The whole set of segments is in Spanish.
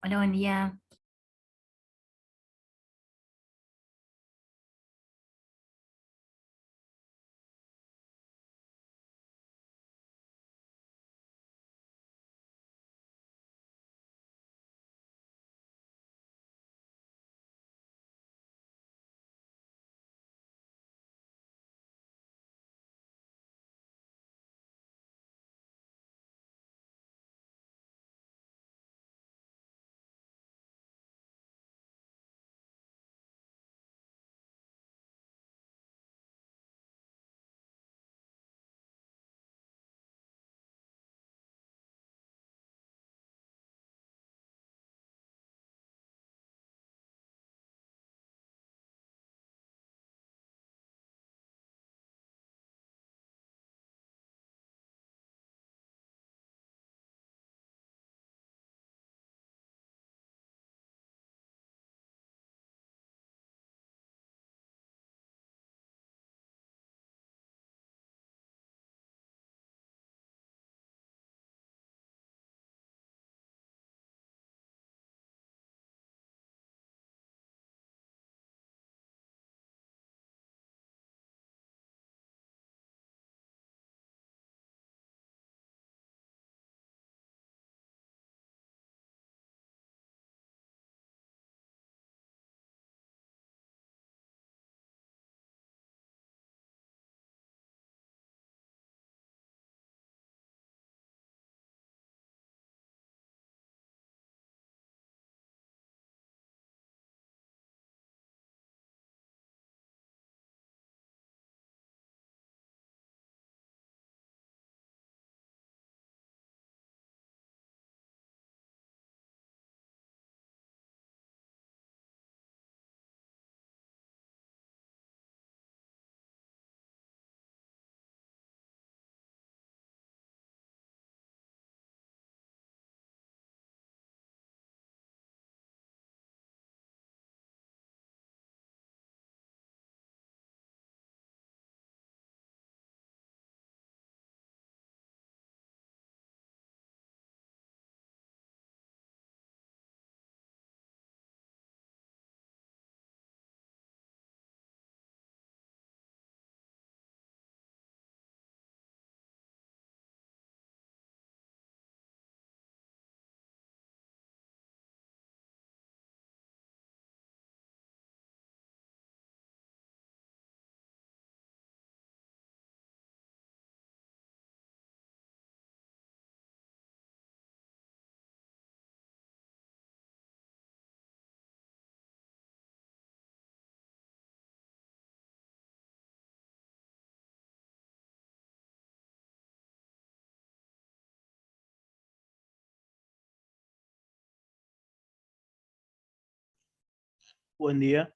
Hola, buen día. Buen día.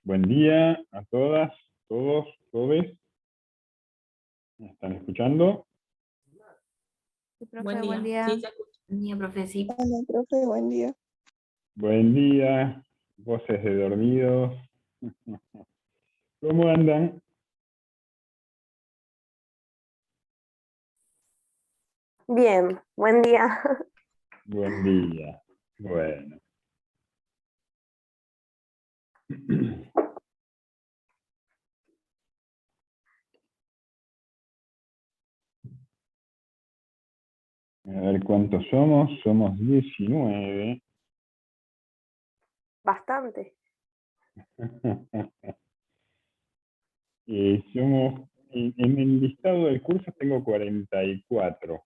Buen día a todas, todos, todes. ¿Me están escuchando? Sí, profe, Buen buen día. día. Sí, se escucha. Buen día, profe, sí. Hola, profe, buen día. Buen día, voces de dormidos. ¿Cómo andan? Bien, buen día. Buen día. Bueno. A ver cuántos somos. Somos 19. Bastante. Somos, en el listado del curso tengo 44.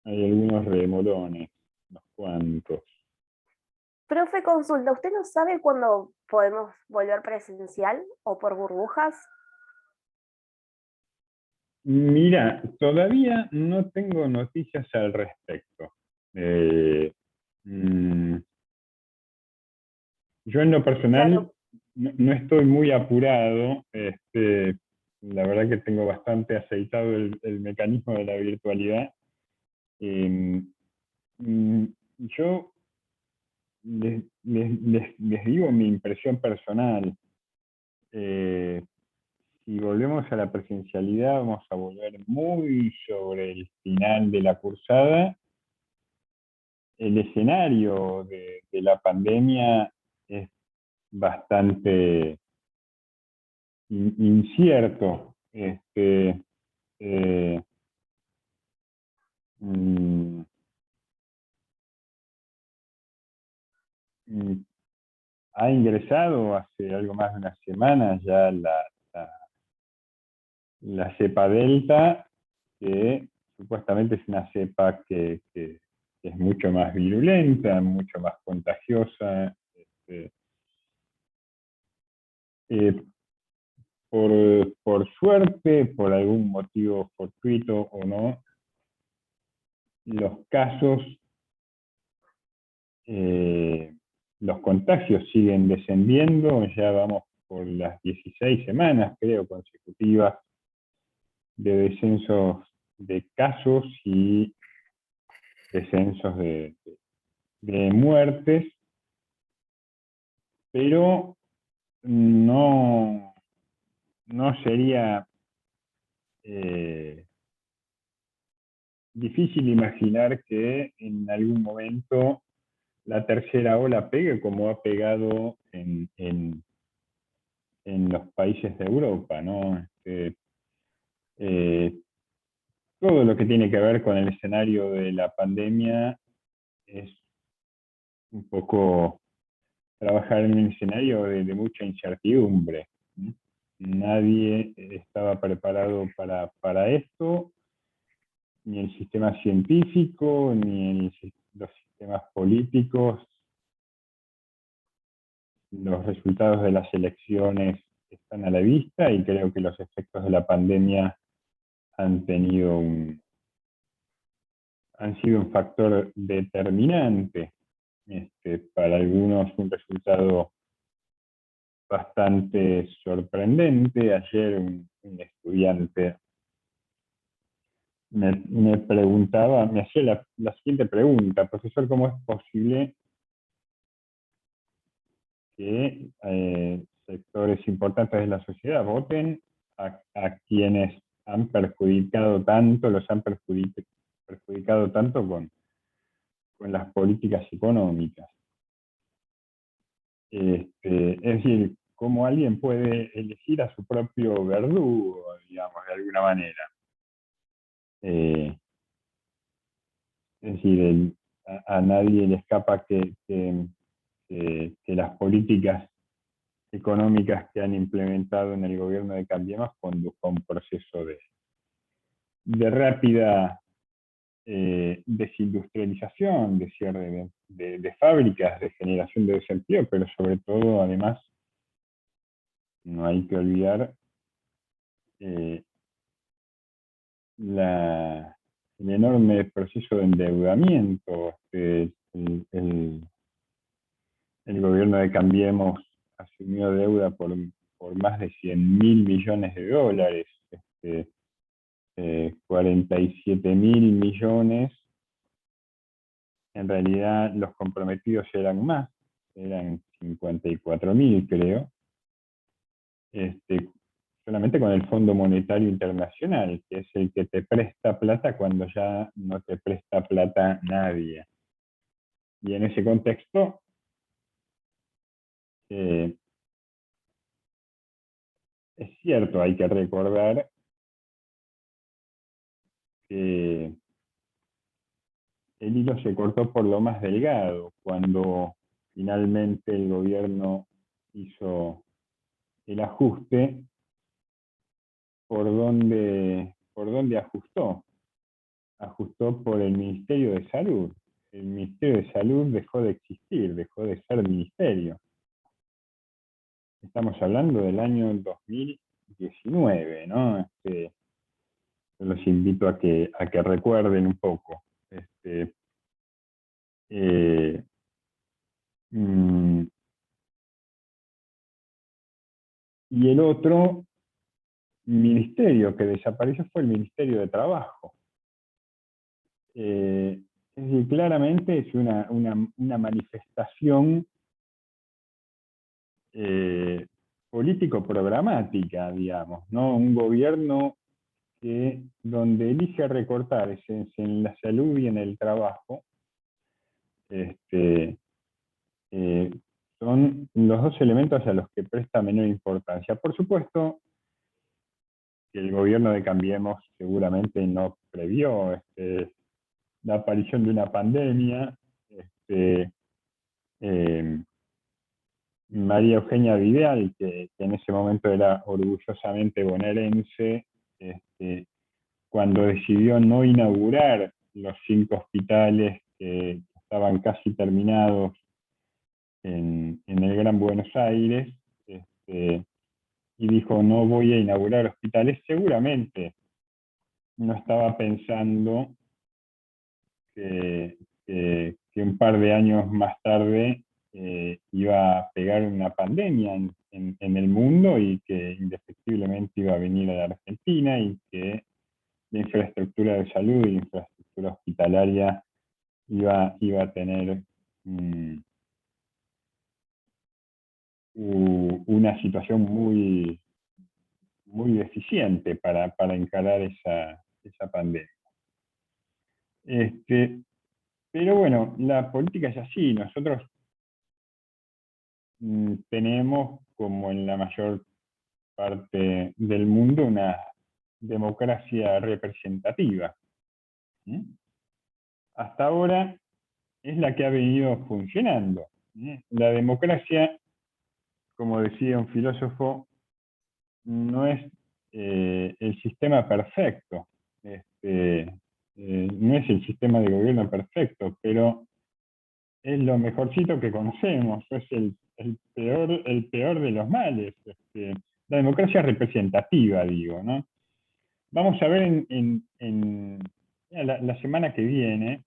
Hay algunos remolones, unos cuantos. Profe, consulta, ¿usted no sabe cuándo podemos volver presencial o por burbujas? Mira, todavía no tengo noticias al respecto. Eh, mm, yo en lo personal Claro, no estoy muy apurado. La verdad que tengo bastante aceitado el mecanismo de la virtualidad. Eh, mm, yo les digo mi impresión personal. Eh, si volvemos a la presencialidad, vamos a volver muy sobre el final de la cursada. El escenario de la pandemia es bastante incierto. Eh, mm, mm, Ha ingresado hace algo más de una semana ya la, la cepa Delta, que supuestamente es una cepa que es mucho más virulenta, mucho más contagiosa. Eh, por suerte, por algún motivo fortuito o no, los casos, eh, los contagios siguen descendiendo. Ya vamos por las 16 semanas, creo, consecutivas de descensos de casos y descensos de muertes, pero no, no sería difícil imaginar que en algún momento la tercera ola pegue como ha pegado en los países de Europa, ¿no? Eh, Todo lo que tiene que ver con el escenario de la pandemia es un poco trabajar en un escenario de mucha incertidumbre. ¿Sí? Nadie estaba preparado para esto, ni el sistema científico, ni los sistemas políticos. Los resultados de las elecciones están a la vista y creo que los efectos de la pandemia han han sido un factor determinante. Para algunos un resultado bastante sorprendente. Ayer un estudiante me preguntaba, me hacía la siguiente pregunta: profesor, ¿cómo es posible que sectores importantes de la sociedad voten a quienes han perjudicado tanto, los han perjudicado tanto con las políticas económicas? Es decir, cómo alguien puede elegir a su propio verdugo, digamos, de alguna manera. Eh, es decir, a nadie le escapa que las políticas económicas que han implementado en el gobierno de Cambiemos conduzca a un proceso de rápida desindustrialización, de cierre de fábricas, de generación de desempleo, pero sobre todo, además, no hay que olvidar eh, el enorme proceso de endeudamiento. El gobierno de Cambiemos asumió deuda por más de 100.000 millones de dólares, 47.000 millones. En realidad los comprometidos eran más, eran 54.000, creo. solamente con el Fondo Monetario Internacional, que es el que te presta plata cuando ya no te presta plata nadie. Y en ese contexto, es cierto, hay que recordar que el hilo se cortó por lo más delgado, cuando finalmente el gobierno hizo el ajuste. ¿Por dónde ajustó? Ajustó por el Ministerio de Salud. El Ministerio de Salud dejó de existir, dejó de ser ministerio. Estamos hablando del año 2019, ¿no? Yo los invito a que recuerden un poco. Eh, mm, y el otro ministerio que desapareció fue el Ministerio de Trabajo. Es decir, claramente es una manifestación político-programática, digamos, ¿no? Un gobierno donde elige recortar es en la salud y en el trabajo, eh, son los dos elementos a los que presta menor importancia. Por supuesto que el gobierno de Cambiemos seguramente no previó la aparición de una pandemia. Eh, María Eugenia Vidal, que en ese momento era orgullosamente bonaerense, cuando decidió no inaugurar los 5 hospitales que estaban casi terminados en el Gran Buenos Aires, y dijo no voy a inaugurar hospitales, seguramente no estaba pensando que un par de años más tarde iba a pegar una pandemia en el mundo y que indefectiblemente iba a venir a la Argentina y que la infraestructura de salud y la infraestructura hospitalaria iba a tener una situación muy, muy deficiente para encarar esa pandemia. Pero bueno, la política es así. Nosotros tenemos, como en la mayor parte del mundo, una democracia representativa. Hasta ahora es la que ha venido funcionando. La democracia, como decía un filósofo, no es el sistema perfecto. No es el sistema de gobierno perfecto, pero es lo mejorcito que conocemos, es el peor de los males. La democracia representativa, digo, ¿no? Vamos a ver la semana que viene,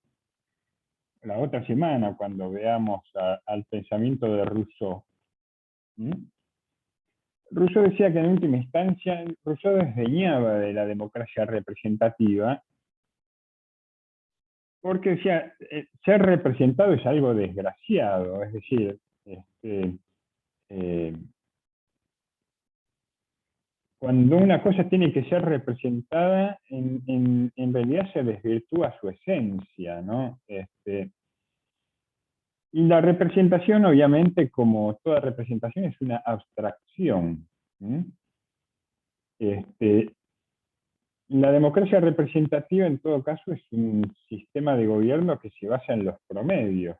la otra semana, cuando veamos al pensamiento de Rousseau. Rousseau decía que en última instancia, Rousseau desdeñaba de la democracia representativa, porque decía, ser representado es algo desgraciado, es decir, cuando una cosa tiene que ser representada, en realidad se desvirtúa su esencia, ¿no? Y la representación, obviamente, como toda representación, es una abstracción. La democracia representativa, en todo caso, es un sistema de gobierno que se basa en los promedios.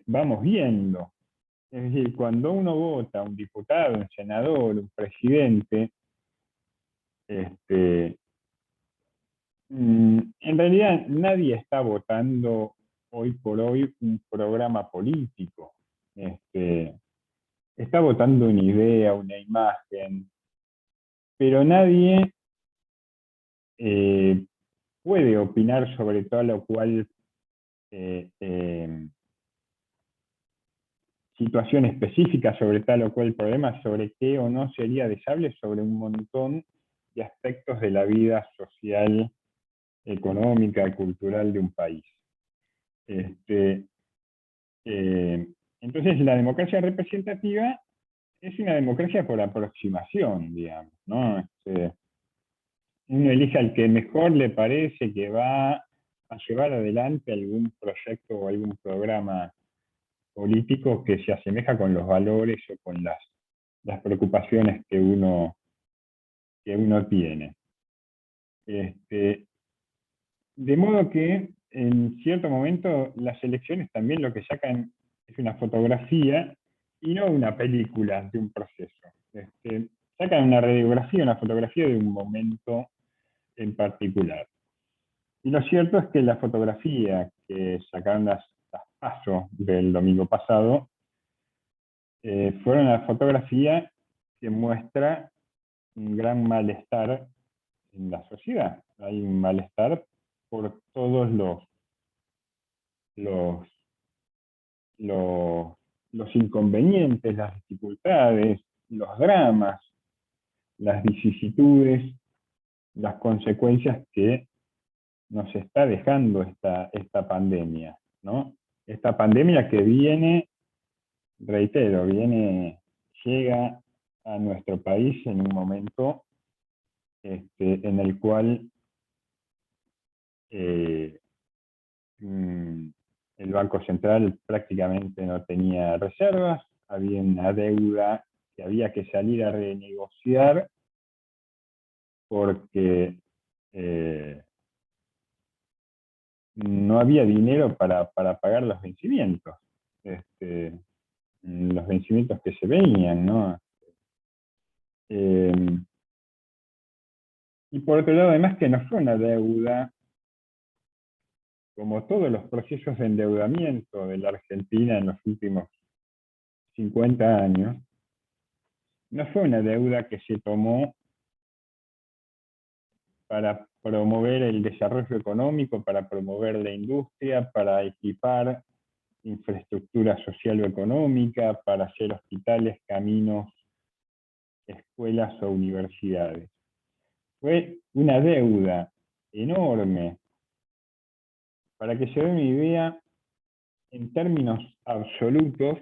Vamos viendo. Es decir, cuando uno vota un diputado, un senador, un presidente, en realidad nadie está votando hoy por hoy un programa político. Está votando una idea, una imagen, pero nadie puede opinar sobre todo lo cual situación específica, sobre tal o cual problema, sobre qué o no sería deseable, sobre un montón de aspectos de la vida social, económica y cultural de un país. Entonces Entonces, la democracia representativa es una democracia por aproximación, digamos, ¿no? Uno elige al que mejor le parece que va a llevar adelante algún proyecto o algún programa político que se asemeja con los valores o con las preocupaciones que uno tiene. De modo que en cierto momento las elecciones también lo que sacan es una fotografía y no una película de un proceso. Sacan una radiografía, una fotografía de un momento en particular. Y lo cierto es que la fotografía que sacaron las PASO del domingo pasado fueron una fotografía que muestra un gran malestar en la sociedad. Hay un malestar por todos los, los inconvenientes, las dificultades, los dramas, las vicisitudes, las consecuencias que nos está dejando esta pandemia, ¿no? Esta pandemia que viene, reitero, llega a nuestro país en un momento en el cual el Banco Central prácticamente no tenía reservas, había una deuda que había que salir a renegociar porque no había dinero para pagar los vencimientos, los vencimientos que se venían, ¿no? Y por otro lado, además que no fue una deuda, como todos los procesos de endeudamiento de la Argentina en los últimos 50 años, no fue una deuda que se tomó para promover el desarrollo económico, para promover la industria, para equipar infraestructura social o económica, para hacer hospitales, caminos, escuelas o universidades. Fue una deuda enorme. Para que se den una idea, en términos absolutos,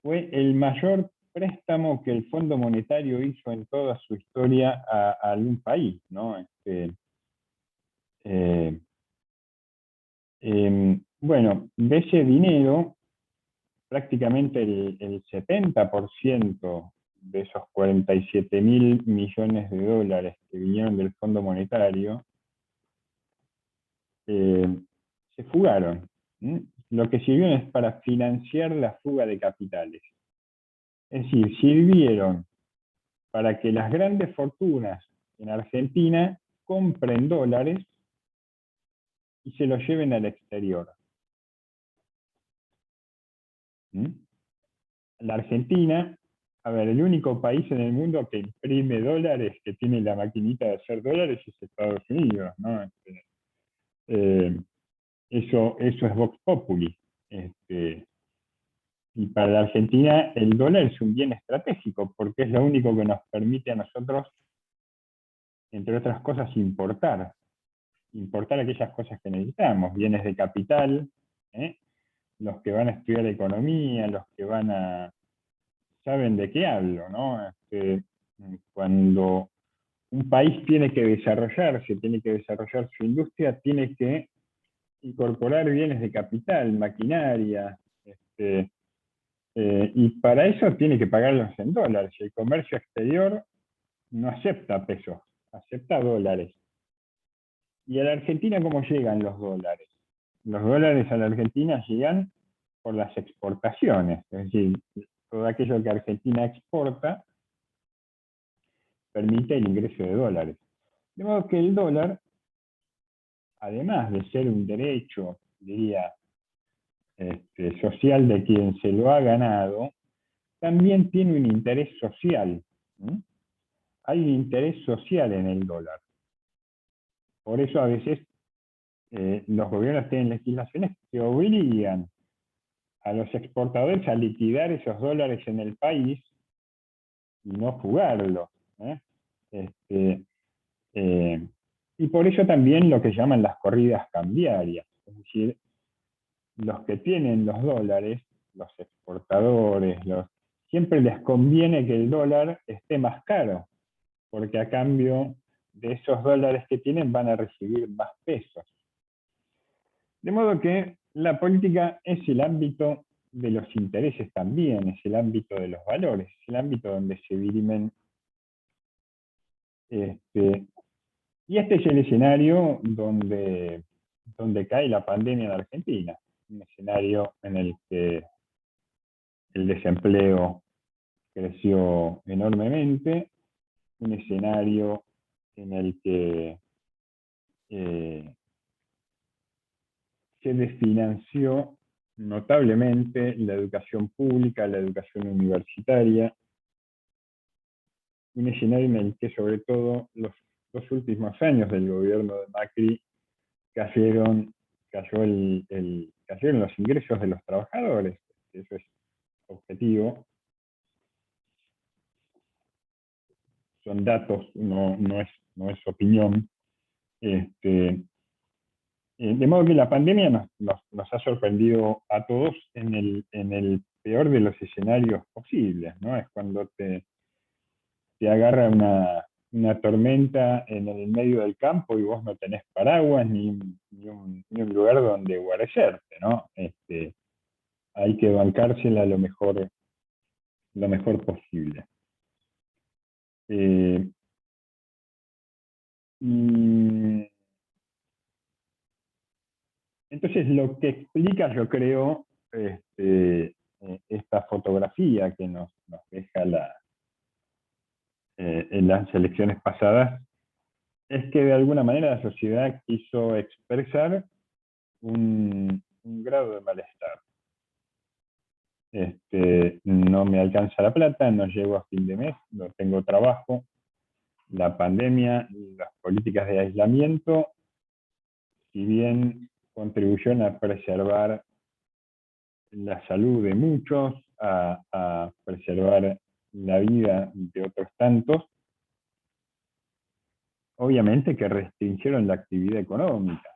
fue el mayor préstamo que el Fondo Monetario hizo en toda su historia a algún país, ¿no? Bueno, de ese dinero, prácticamente el 70% de esos 47.000 millones de dólares que vinieron del Fondo Monetario, se fugaron. Lo que sirvieron es para financiar la fuga de capitales. Es decir, sirvieron para que las grandes fortunas en Argentina compren dólares y se los lleven al exterior. La Argentina, a ver, el único país en el mundo que imprime dólares, que tiene la maquinita de hacer dólares, es Estados Unidos, ¿no? Eso es Vox Populi. Y para la Argentina el dólar es un bien estratégico, porque es lo único que nos permite a nosotros, entre otras cosas, importar aquellas cosas que necesitamos, bienes de capital, los que van a estudiar economía, los que saben de qué hablo, ¿no? Cuando un país tiene que desarrollarse, tiene que desarrollar su industria, tiene que incorporar bienes de capital, maquinaria, y para eso tiene que pagarlos en dólares. El comercio exterior no acepta pesos, acepta dólares. ¿Y a la Argentina cómo llegan los dólares? Los dólares a la Argentina llegan por las exportaciones, es decir, todo aquello que Argentina exporta permite el ingreso de dólares. De modo que el dólar, además de ser un derecho, diría, social de quien se lo ha ganado, también tiene un interés social. Hay un interés social en el dólar. Por eso a veces los gobiernos tienen legislaciones que obligan a los exportadores a liquidar esos dólares en el país y no fugarlos. Y por eso también lo que llaman las corridas cambiarias. Es decir, los que tienen los dólares, los exportadores, siempre les conviene que el dólar esté más caro, porque a cambio de esos dólares que tienen van a recibir más pesos. De modo que la política es el ámbito de los intereses también, es el ámbito de los valores, es el ámbito donde se dirimen. Y este es el escenario donde cae la pandemia en Argentina, un escenario en el que el desempleo creció enormemente, un escenario en el que se desfinanció notablemente la educación pública, la educación universitaria, un escenario en el que sobre todo los dos últimos años del gobierno de Macri cayeron los ingresos de los trabajadores, eso es objetivo, son datos, no es opinión. De modo que la pandemia nos ha sorprendido a todos en el peor de los escenarios posibles, ¿no? Es cuando te agarra una tormenta en el medio del campo y vos no tenés paraguas ni un lugar donde guarecerte, ¿no? Hay que bancársela lo mejor posible. Entonces, lo que explica, yo creo, esta fotografía que nos deja en las elecciones pasadas, es que de alguna manera la sociedad quiso expresar un grado de malestar. No me alcanza la plata, no llego a fin de mes, no tengo trabajo, la pandemia, las políticas de aislamiento, si bien contribuyeron a preservar la salud de muchos, a preservar la vida de otros tantos, obviamente que restringieron la actividad económica,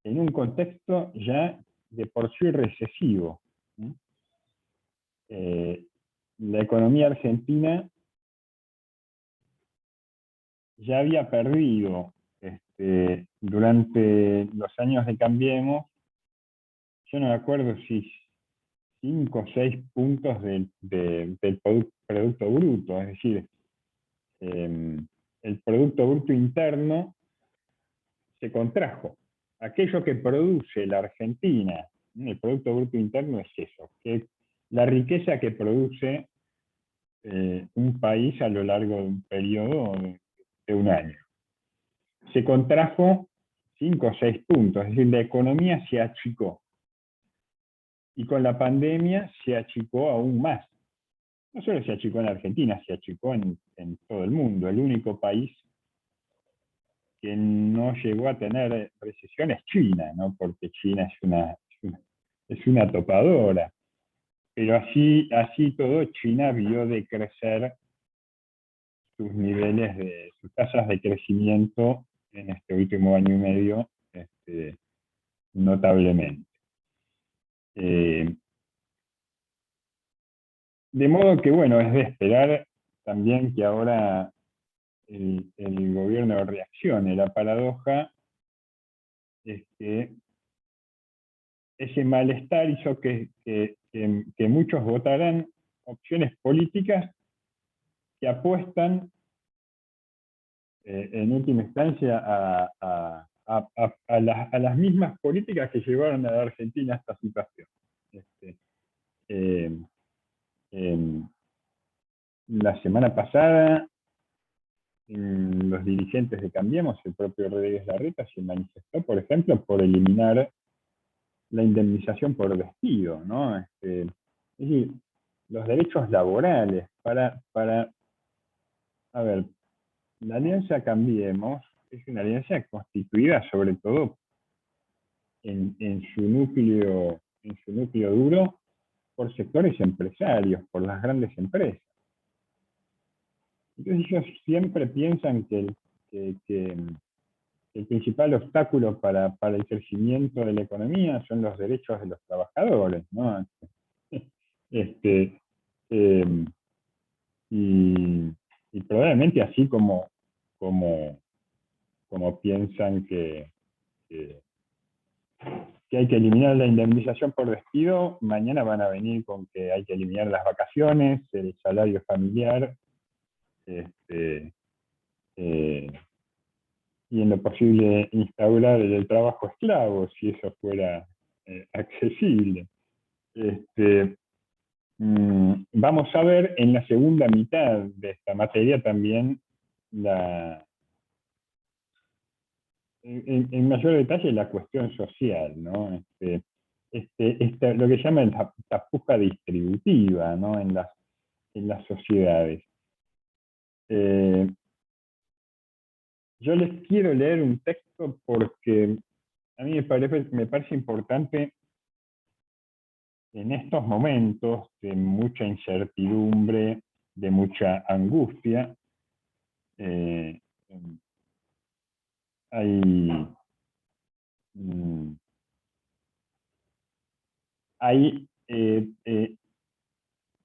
en un contexto ya de por sí recesivo. La economía argentina ya había perdido durante los años de Cambiemos, yo no me acuerdo si 5 o 6 puntos del Producto Bruto, es decir, el Producto Bruto Interno se contrajo. Aquello que produce la Argentina, el Producto Bruto Interno es eso, que la riqueza que produce un país a lo largo de un periodo de un año. Se contrajo 5 o 6 puntos, es decir, la economía se achicó. Y con la pandemia se achicó aún más. No solo se achicó en Argentina, se achicó en todo el mundo. El único país que no llegó a tener recesión es China, ¿no? Porque China es una topadora. Pero así todo, China vio decrecer sus tasas de crecimiento en este último año y medio notablemente. De modo que, bueno, es de esperar también que ahora el gobierno reaccione. La paradoja es que ese malestar hizo que muchos votaran opciones políticas que apuestan en última instancia a las mismas políticas que llevaron a la Argentina a esta situación. La semana pasada, los dirigentes de Cambiemos, el propio Rodríguez Larreta, se manifestó, por ejemplo, por eliminar la indemnización por despido, ¿no? Es decir, los derechos laborales a ver, la Alianza Cambiemos es una alianza constituida sobre todo en su núcleo duro por sectores empresarios, por las grandes empresas. Entonces ellos siempre piensan que el principal obstáculo para el crecimiento de la economía son los derechos de los trabajadores, ¿no? Este, eh, y, y probablemente así como, como piensan que hay que eliminar la indemnización por despido, mañana van a venir con que hay que eliminar las vacaciones, el salario familiar, y en lo posible instaurar el trabajo esclavo, si eso fuera accesible. Vamos a ver en la segunda mitad de esta materia también en mayor detalle la cuestión social, ¿no? Lo que llaman la puja distributiva, ¿no? En las sociedades. Yo les quiero leer un texto porque a mí me parece importante en estos momentos de mucha incertidumbre, de mucha angustia. Hay hay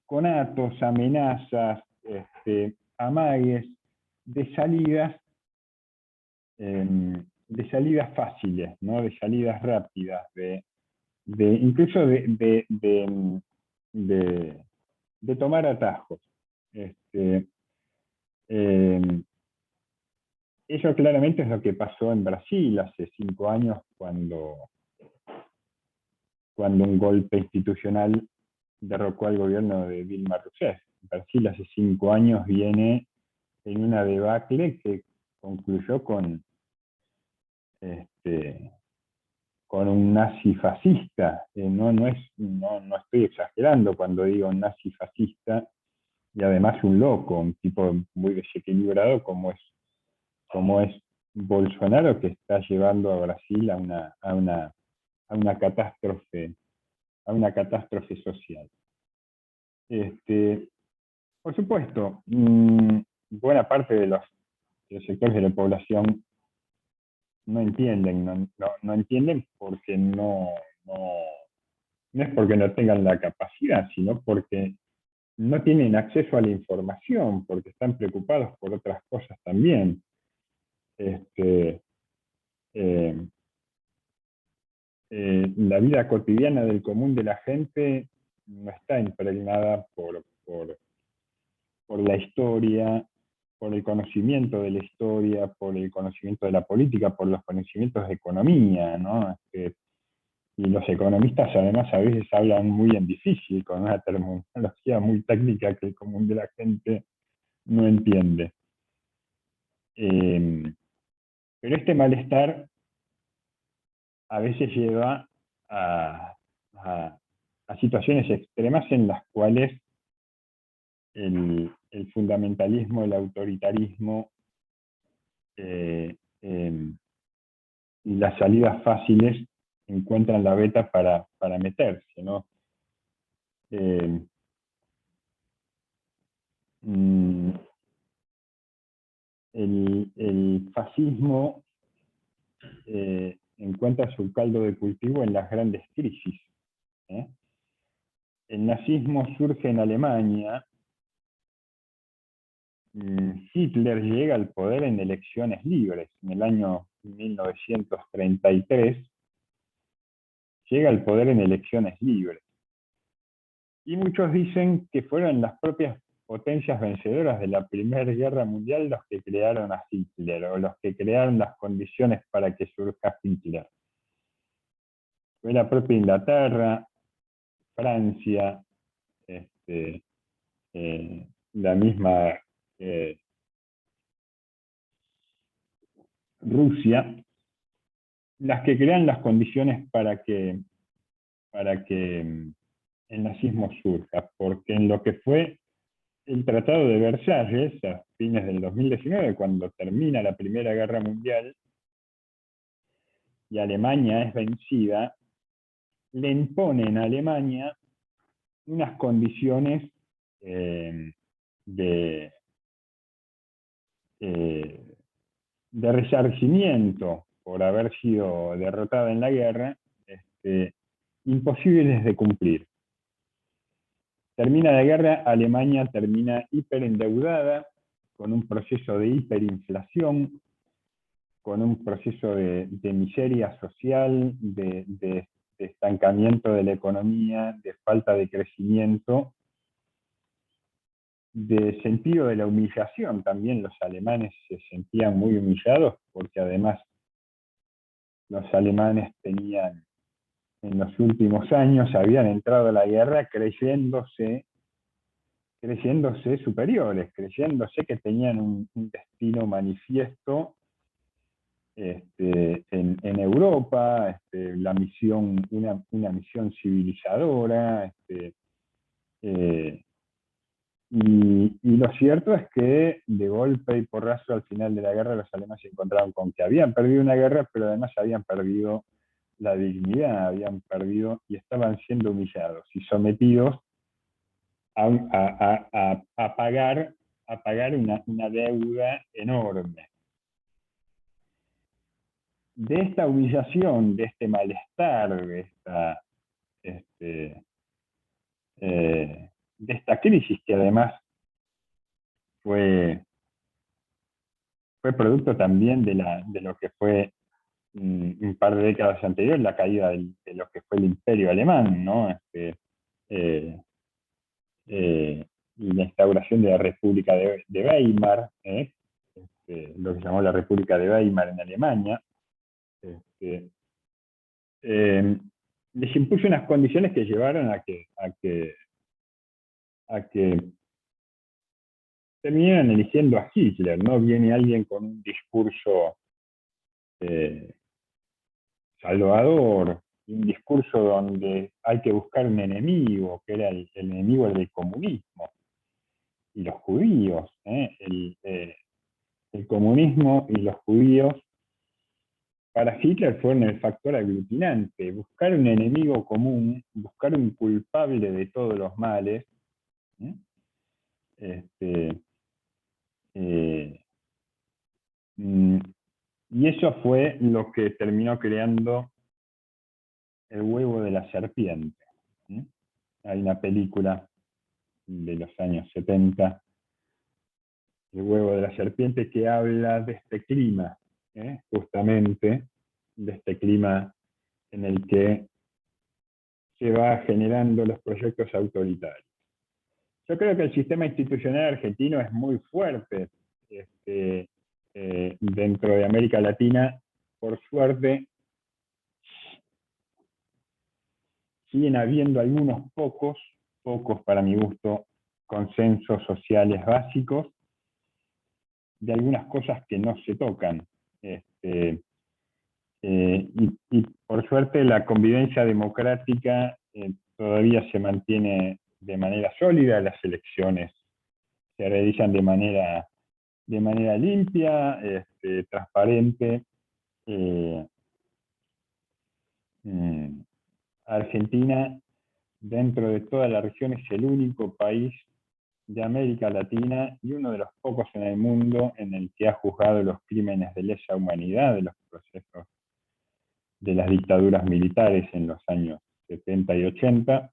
conatos, amenazas, amagues de salidas fáciles, ¿no? De salidas rápidas, incluso de tomar atajos. Eso claramente es lo que pasó en Brasil hace 5 años cuando un golpe institucional derrocó al gobierno de Dilma Rousseff. Brasil hace 5 años viene en una debacle que concluyó con un nazi fascista. No estoy exagerando cuando digo nazi fascista, y además un loco, un tipo muy desequilibrado como es Bolsonaro, que está llevando a Brasil a una catástrofe social. Por supuesto, buena parte de los sectores de la población no entienden, no entienden porque no es porque no tengan la capacidad, sino porque no tienen acceso a la información, porque están preocupados por otras cosas también. La vida cotidiana del común de la gente no está impregnada por la historia, por el conocimiento de la historia, por el conocimiento de la política, por los conocimientos de economía, ¿no? Y los economistas además a veces hablan muy en difícil, con una terminología muy técnica que el común de la gente no entiende. Pero este malestar a veces lleva a situaciones extremas en las cuales el fundamentalismo, el autoritarismo y las salidas fáciles encuentran la veta para meterse, ¿no? El fascismo encuentra su caldo de cultivo en las grandes crisis. El nazismo surge en Alemania. Hitler llega al poder en elecciones libres. En el año 1933 llega al poder en elecciones libres. Y muchos dicen que fueron las propias potencias vencedoras de la Primera Guerra Mundial los que crearon a Hitler, o los que crearon las condiciones para que surja Hitler. Fue la propia Inglaterra, Francia, la misma Rusia, las que crean las condiciones para que el nazismo surja, porque en lo que fue el Tratado de Versalles, a fines del 2019, cuando termina la Primera Guerra Mundial y Alemania es vencida, le imponen a Alemania unas condiciones de de resarcimiento por haber sido derrotada en la guerra, imposibles de cumplir. Termina la guerra, Alemania termina hiperendeudada, con un proceso de hiperinflación, con un proceso de miseria social, de estancamiento de la economía, de falta de crecimiento, de sentido de la humillación. También los alemanes se sentían muy humillados, porque además los alemanes tenían, en los últimos años, habían entrado a la guerra creyéndose superiores, creyéndose que tenían un destino manifiesto en Europa, la misión, una misión civilizadora, y lo cierto es que de golpe y porrazo al final de la guerra los alemanes se encontraron con que habían perdido una guerra, pero además habían perdido la dignidad, habían perdido y estaban siendo humillados y sometidos a pagar una deuda enorme. De esta humillación, de este malestar, de esta crisis que además fue producto también de lo que fue un par de décadas anteriores, la caída de lo que fue el Imperio Alemán, ¿no? Y la instauración de la República de Weimar, lo que se llamó la República de Weimar en Alemania, les impuso unas condiciones que llevaron a que terminaran eligiendo a Hitler, ¿no? Viene alguien con un discurso salvador, un discurso donde hay que buscar un enemigo, que era el enemigo del comunismo, y los judíos, el comunismo y los judíos para Hitler fueron el factor aglutinante, buscar un enemigo común, buscar un culpable de todos los males, y eso fue lo que terminó creando el huevo de la serpiente. Hay una película de los años 70, El huevo de la serpiente, que habla de este clima, justamente, de este clima en el que se va generando los proyectos autoritarios. Yo creo que el sistema institucional argentino es muy fuerte dentro de América Latina. Por suerte, siguen habiendo algunos pocos para mi gusto, consensos sociales básicos de algunas cosas que no se tocan. Y por suerte la convivencia democrática todavía se mantiene de manera sólida, las elecciones se realizan de manera limpia, transparente. Argentina, dentro de toda la región, es el único país de América Latina y uno de los pocos en el mundo en el que ha juzgado los crímenes de lesa humanidad de los procesos de las dictaduras militares en los años 70 y 80.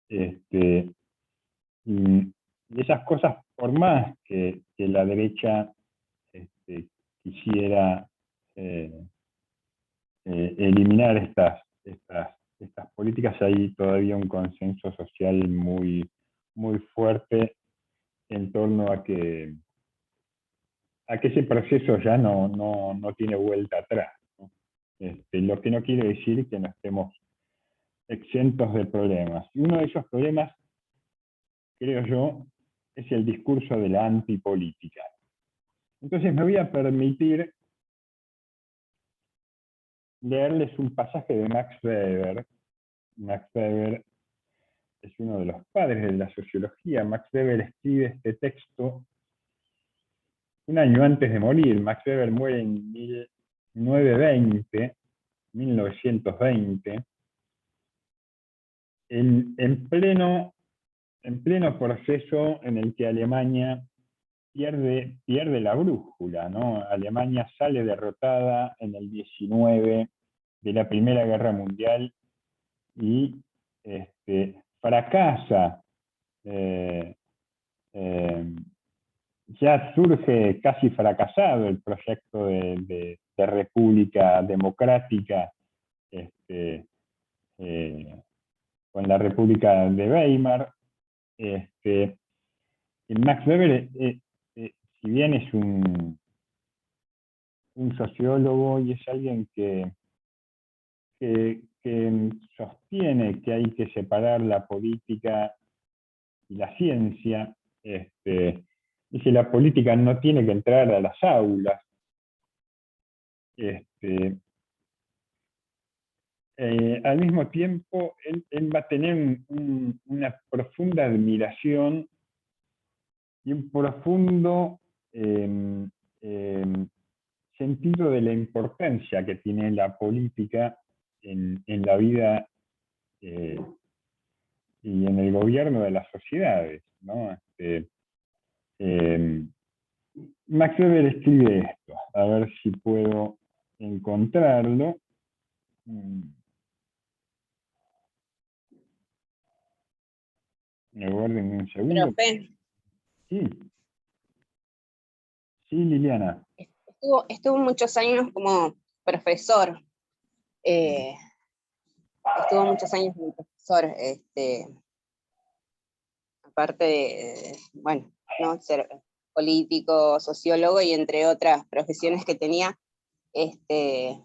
Y esas cosas, por más que la derecha quisiera eliminar estas políticas, hay todavía un consenso social muy, muy fuerte en torno a que ese proceso ya no tiene vuelta atrás, ¿no? Lo que no quiere decir que no estemos exentos de problemas. Y uno de esos problemas, creo yo, es el discurso de la antipolítica. Entonces me voy a permitir leerles un pasaje de Max Weber. Max Weber es uno de los padres de la sociología. Max Weber escribe este texto un año antes de morir. Max Weber muere en 1920, en pleno proceso en el que Alemania pierde la brújula, ¿no? Alemania sale derrotada en el 19 de la Primera Guerra Mundial y fracasa. Ya surge casi fracasado el proyecto de república democrática con la República de Weimar. Y Max Weber, si bien es un sociólogo y es alguien que sostiene que hay que separar la política y la ciencia, dice la política no tiene que entrar a las aulas. Al mismo tiempo, él va a tener una profunda admiración y un profundo sentido de la importancia que tiene la política en la vida y en el gobierno de las sociedades, ¿no? Max Weber escribe esto, a ver si puedo encontrarlo. Me guarden un segundo. Profe, Sí. Sí, Liliana. estuvo muchos años como profesor. Estuvo muchos años como profesor, aparte de, bueno, ¿no? Ser político, sociólogo y entre otras profesiones que tenía, se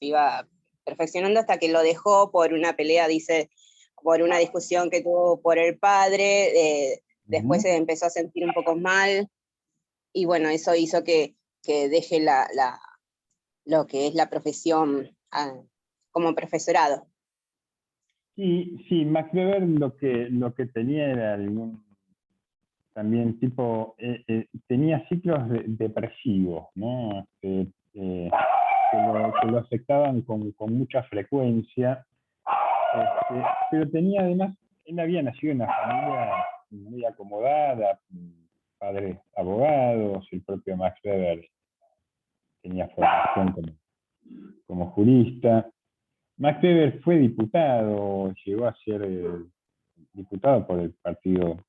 iba perfeccionando hasta que lo dejó por una pelea, dice, por una discusión que tuvo por el padre, después se empezó a sentir un poco mal, y bueno, eso hizo que deje lo que es la profesión como profesorado. Sí, Max Weber lo que tenía era también tipo, tenía ciclos depresivos, ¿no? Que lo afectaban con mucha frecuencia, pero tenía además, él había nacido en una familia muy acomodada, padres abogados, el propio Max Weber tenía formación como jurista. Max Weber fue diputado, llegó a ser diputado por el Partido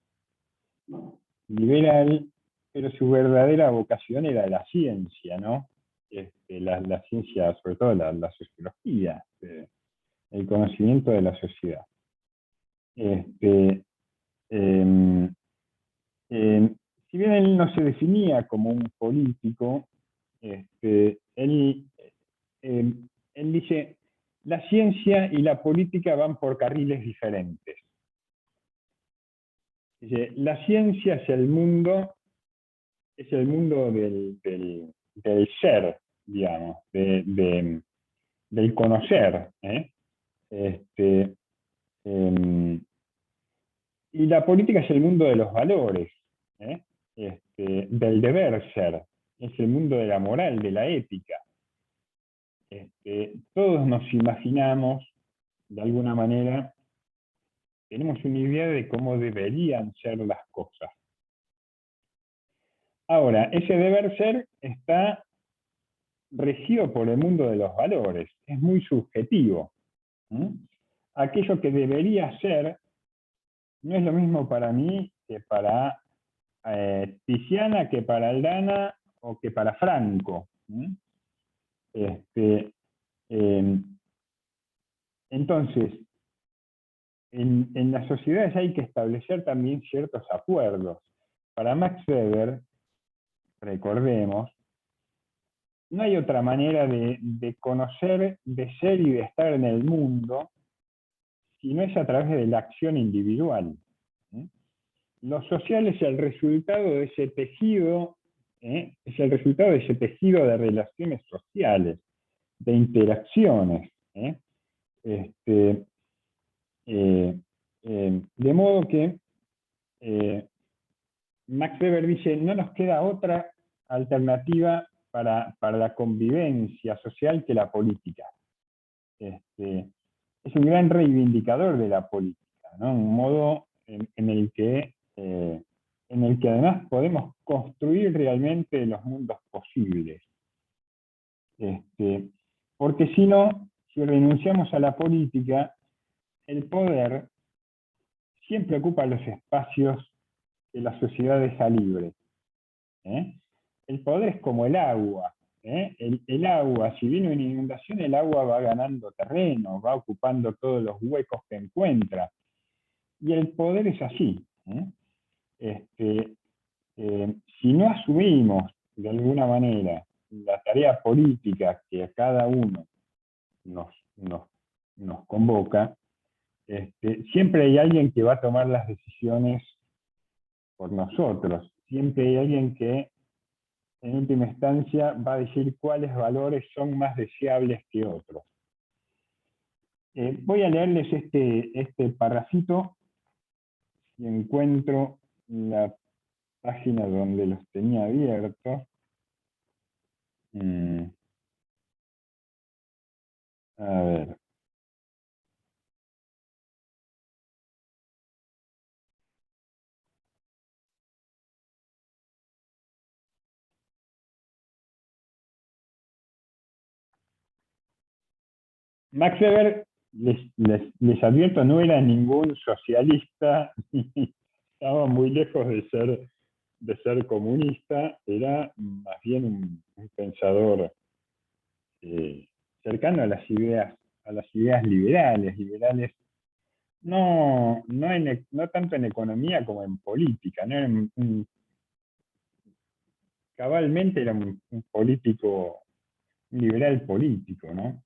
Liberal, pero su verdadera vocación era la ciencia, ¿no? La ciencia, sobre todo la sociología, el conocimiento de la sociedad. Si bien él no se definía como un político, él dice, la ciencia y la política van por carriles diferentes. Dice, la ciencia es el mundo del ser, digamos, del conocer. Y la política es el mundo de los valores, del deber ser, es el mundo de la moral, de la ética. Todos nos imaginamos, de alguna manera, tenemos una idea de cómo deberían ser las cosas. Ahora, ese deber ser está regido por el mundo de los valores, es muy subjetivo. Aquello que debería ser no es lo mismo para mí que para Tiziana, que para Aldana o que para Franco. Entonces, en las sociedades hay que establecer también ciertos acuerdos. Para Max Weber, recordemos, no hay otra manera de conocer, de ser y de estar en el mundo si no es a través de la acción individual. Lo social es el resultado de ese tejido, es el resultado de ese tejido de relaciones sociales, de interacciones. De modo que Max Weber dice, no nos queda otra alternativa para la convivencia social que la política. Es un gran reivindicador de la política, ¿no? Un modo en el que en el que además podemos construir realmente los mundos posibles. Porque si no, si renunciamos a la política, el poder siempre ocupa los espacios que la sociedad deja libre. El poder es como el agua. El agua, si viene una inundación, el agua va ganando terreno, va ocupando todos los huecos que encuentra. Y el poder es así. Si no asumimos de alguna manera la tarea política que a cada uno nos convoca, siempre hay alguien que va a tomar las decisiones por nosotros. Siempre hay alguien que en última instancia va a decir cuáles valores son más deseables que otros. Voy a leerles este parrafito, si encuentro la página donde los tenía abiertos. A ver. Max Weber, les advierto, no era ningún socialista, estaba muy lejos de ser comunista, era más bien un pensador cercano a las ideas liberales, no tanto en economía como en política, ¿no? Cabalmente era un político, un liberal político, ¿no?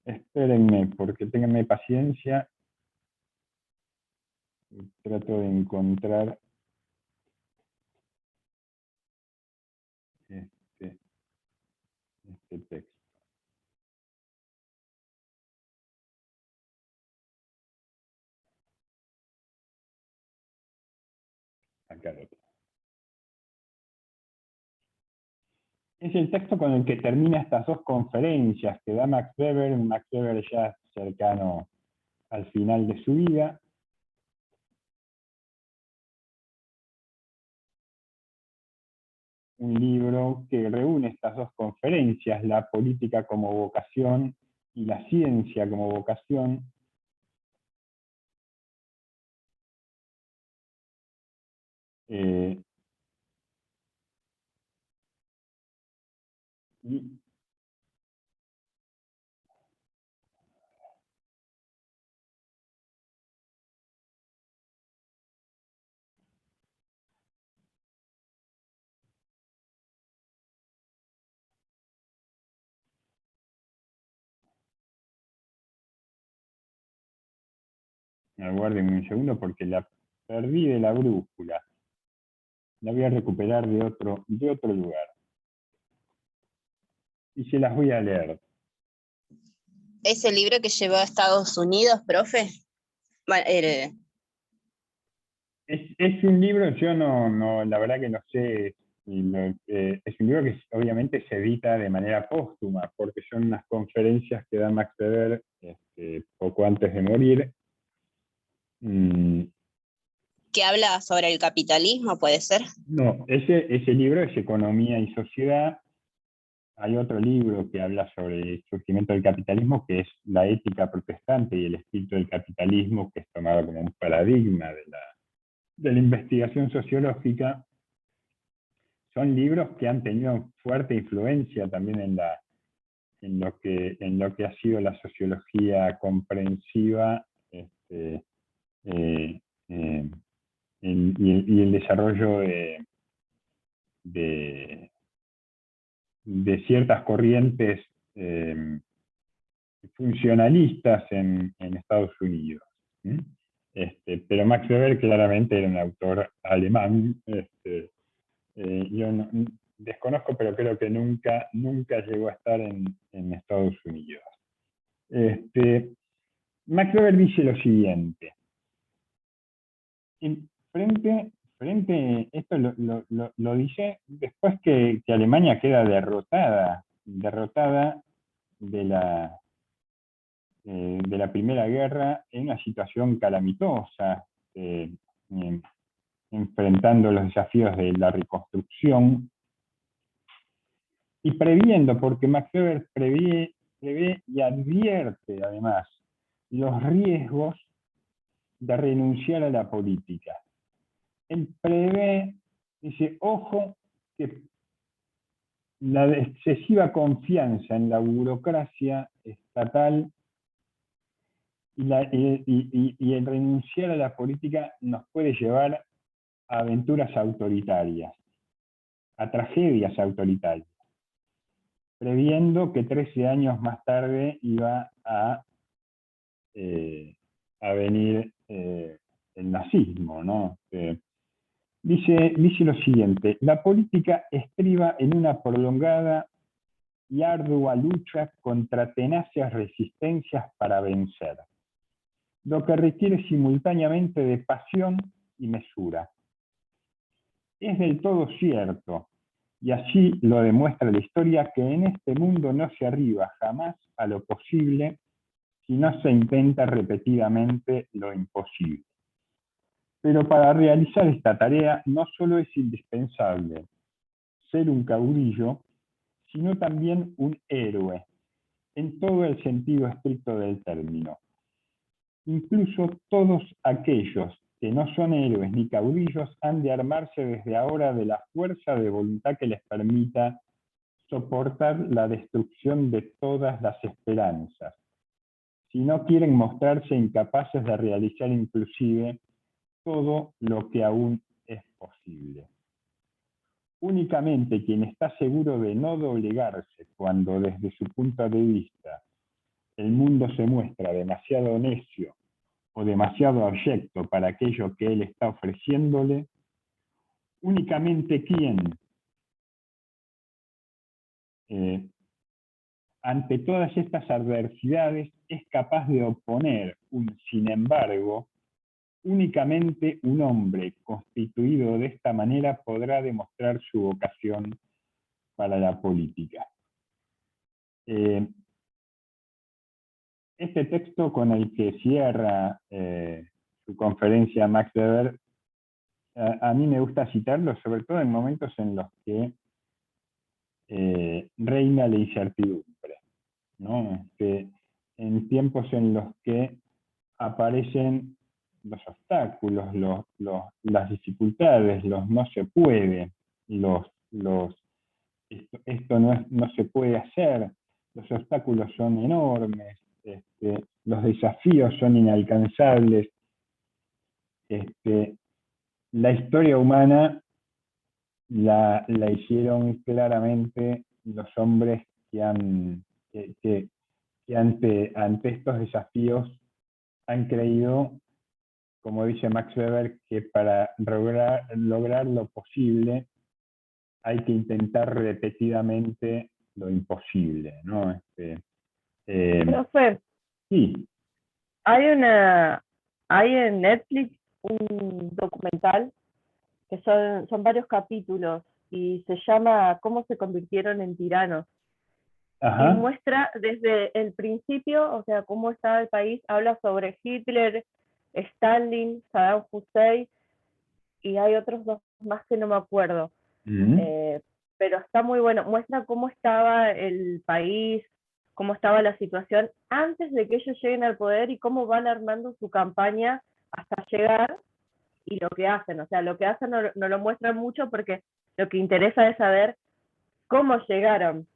Espérenme, porque ténganme paciencia. Trato de encontrar este texto. Acá lo tengo. Es el texto con el que termina estas dos conferencias que da Max Weber ya cercano al final de su vida. Un libro que reúne estas dos conferencias, la política como vocación y la ciencia como vocación. Y aguarden un segundo porque la perdí de la brújula. La voy a recuperar de otro lugar. Y se las voy a leer. ¿Es el libro que llevó a Estados Unidos, profe? Bueno, Es un libro, yo la verdad que no sé, es un libro que obviamente se edita de manera póstuma, porque son unas conferencias que da Max Weber poco antes de morir. que habla sobre el capitalismo, ¿puede ser? No, ese libro es Economía y Sociedad. Hay otro libro que habla sobre el surgimiento del capitalismo, que es La ética protestante y el espíritu del capitalismo, que es tomado como un paradigma de la investigación sociológica. Son libros que han tenido fuerte influencia también en lo que ha sido la sociología comprensiva y el desarrollo de ciertas corrientes funcionalistas en Estados Unidos. Pero Max Weber claramente era un autor alemán. Yo desconozco, pero creo que nunca llegó a estar en Estados Unidos. Max Weber dice lo siguiente. Esto lo dice después que Alemania queda derrotada de la Primera Guerra en una situación calamitosa. enfrentando los desafíos de la reconstrucción y previendo, porque Max Weber prevé y advierte además los riesgos de renunciar a la política. Él prevé, dice, ojo, que la excesiva confianza en la burocracia estatal y el renunciar a la política nos puede llevar a aventuras autoritarias, a tragedias autoritarias, previendo que 13 años más tarde iba a venir el nazismo, ¿no? Dice lo siguiente: la política estriba en una prolongada y ardua lucha contra tenaces resistencias para vencer, lo que requiere simultáneamente de pasión y mesura. Es del todo cierto, y así lo demuestra la historia, que en este mundo no se arriba jamás a lo posible si no se intenta repetidamente lo imposible. Pero para realizar esta tarea no solo es indispensable ser un caudillo, sino también un héroe, en todo el sentido estricto del término. Incluso todos aquellos que no son héroes ni caudillos han de armarse desde ahora de la fuerza de voluntad que les permita soportar la destrucción de todas las esperanzas, si no quieren mostrarse incapaces de realizar inclusive todo lo que aún es posible. Únicamente quien está seguro de no doblegarse cuando desde su punto de vista el mundo se muestra demasiado necio o demasiado abyecto para aquello que él está ofreciéndole, únicamente quien, ante todas estas adversidades, es capaz de oponer un sin embargo. Únicamente un hombre constituido de esta manera podrá demostrar su vocación para la política. Este texto con el que cierra su conferencia Max Weber, a mí me gusta citarlo, sobre todo en momentos en los que reina la incertidumbre, ¿no? En tiempos en los que aparecen los obstáculos, las dificultades, los no se puede, esto no se puede hacer, los obstáculos son enormes, los desafíos son inalcanzables. La historia humana la hicieron claramente los hombres que ante estos desafíos han creído, como dice Max Weber, que para lograr lo posible hay que intentar repetidamente lo imposible, ¿no? Profe, Sí. hay en Netflix un documental que son varios capítulos y se llama ¿Cómo se convirtieron en tiranos? Ajá. Y muestra desde el principio, o sea, cómo estaba el país, habla sobre Hitler, Stalin, Saddam Hussein, y hay otros dos más que no me acuerdo. Pero está muy bueno, muestra cómo estaba el país, cómo estaba la situación antes de que ellos lleguen al poder y cómo van armando su campaña hasta llegar y lo que hacen. O sea, lo que hacen no lo muestran mucho porque lo que interesa es saber cómo llegaron,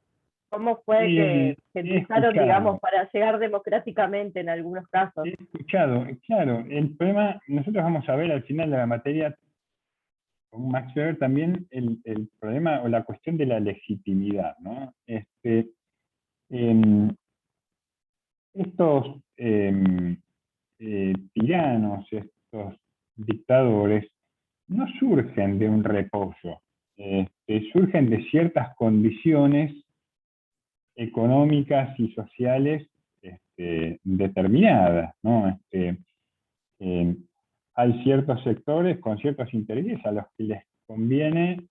cómo fue que lucharon, digamos, para llegar democráticamente en algunos casos. He escuchado, claro. El problema, nosotros vamos a ver al final de la materia, con Max Weber también, el problema o la cuestión de la legitimidad, ¿no? Estos tiranos, estos dictadores, no surgen de un reposo, surgen de ciertas condiciones económicas y sociales determinadas, ¿no? Hay ciertos sectores con ciertos intereses a los que les conviene.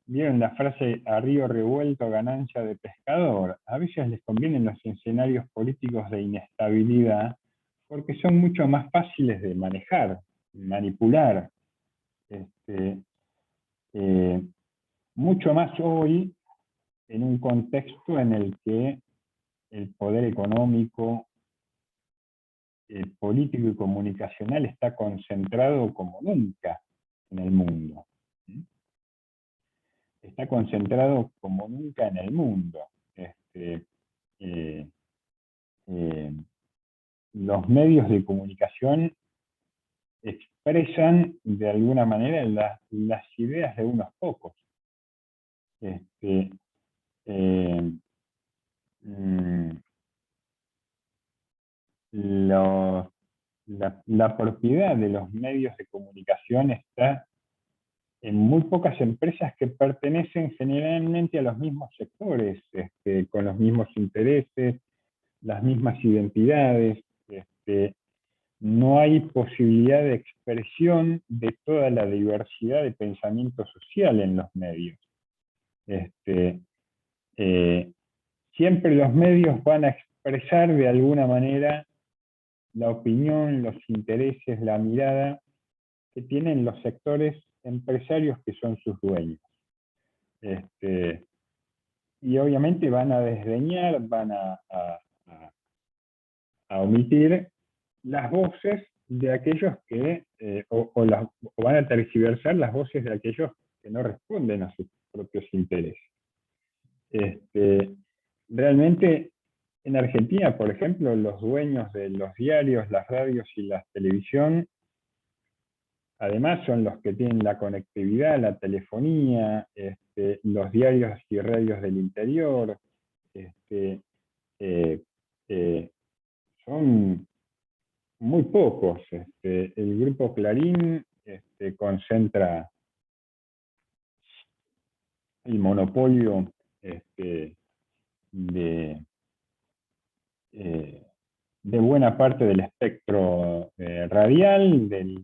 ¿Vieron la frase "a río revuelto ganancia de pescador"? A veces les convienen los escenarios políticos de inestabilidad porque son mucho más fáciles de manejar, manipular. mucho más hoy en un contexto en el que el poder económico, político y comunicacional está concentrado como nunca en el mundo. ¿Sí? Está concentrado como nunca en el mundo. Los medios de comunicación expresan de alguna manera las ideas de unos pocos. La propiedad de los medios de comunicación está en muy pocas empresas que pertenecen generalmente a los mismos sectores, con los mismos intereses, las mismas identidades. No hay posibilidad de expresión de toda la diversidad de pensamiento social en los medios. Siempre los medios van a expresar de alguna manera la opinión, los intereses, la mirada que tienen los sectores empresarios que son sus dueños. Y obviamente van a desdeñar, van a omitir las voces de aquellos que, o van a tergiversar las voces de aquellos que no responden a sus propios intereses. Realmente en Argentina, por ejemplo, los dueños de los diarios, las radios y la televisión, además son los que tienen la conectividad, la telefonía, los diarios y radios del interior, son muy pocos. El grupo Clarín concentra el monopolio de buena parte del espectro radial, de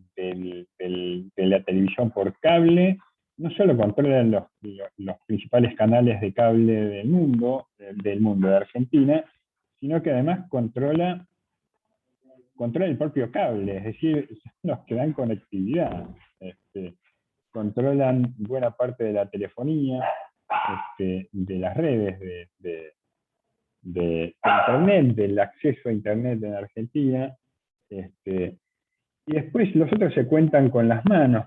la televisión por cable. No solo controlan los principales canales de cable del mundo de Argentina, sino que además controla el propio cable, es decir, los que dan conectividad. Controlan buena parte de la telefonía, de las redes de Internet, del acceso a Internet en Argentina. Y después los otros se cuentan con las manos,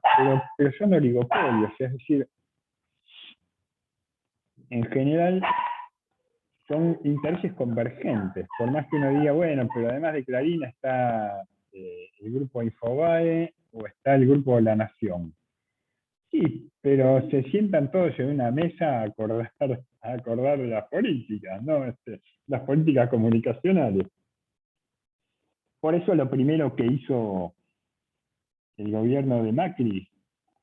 pero son oligopolios, es decir, en general son intereses convergentes, por más que uno diga, bueno, pero además de Clarín está el grupo Infobae o está el grupo La Nación. Sí, pero se sientan todos en una mesa a acordar las políticas, ¿no? Las políticas comunicacionales. Por eso lo primero que hizo el gobierno de Macri,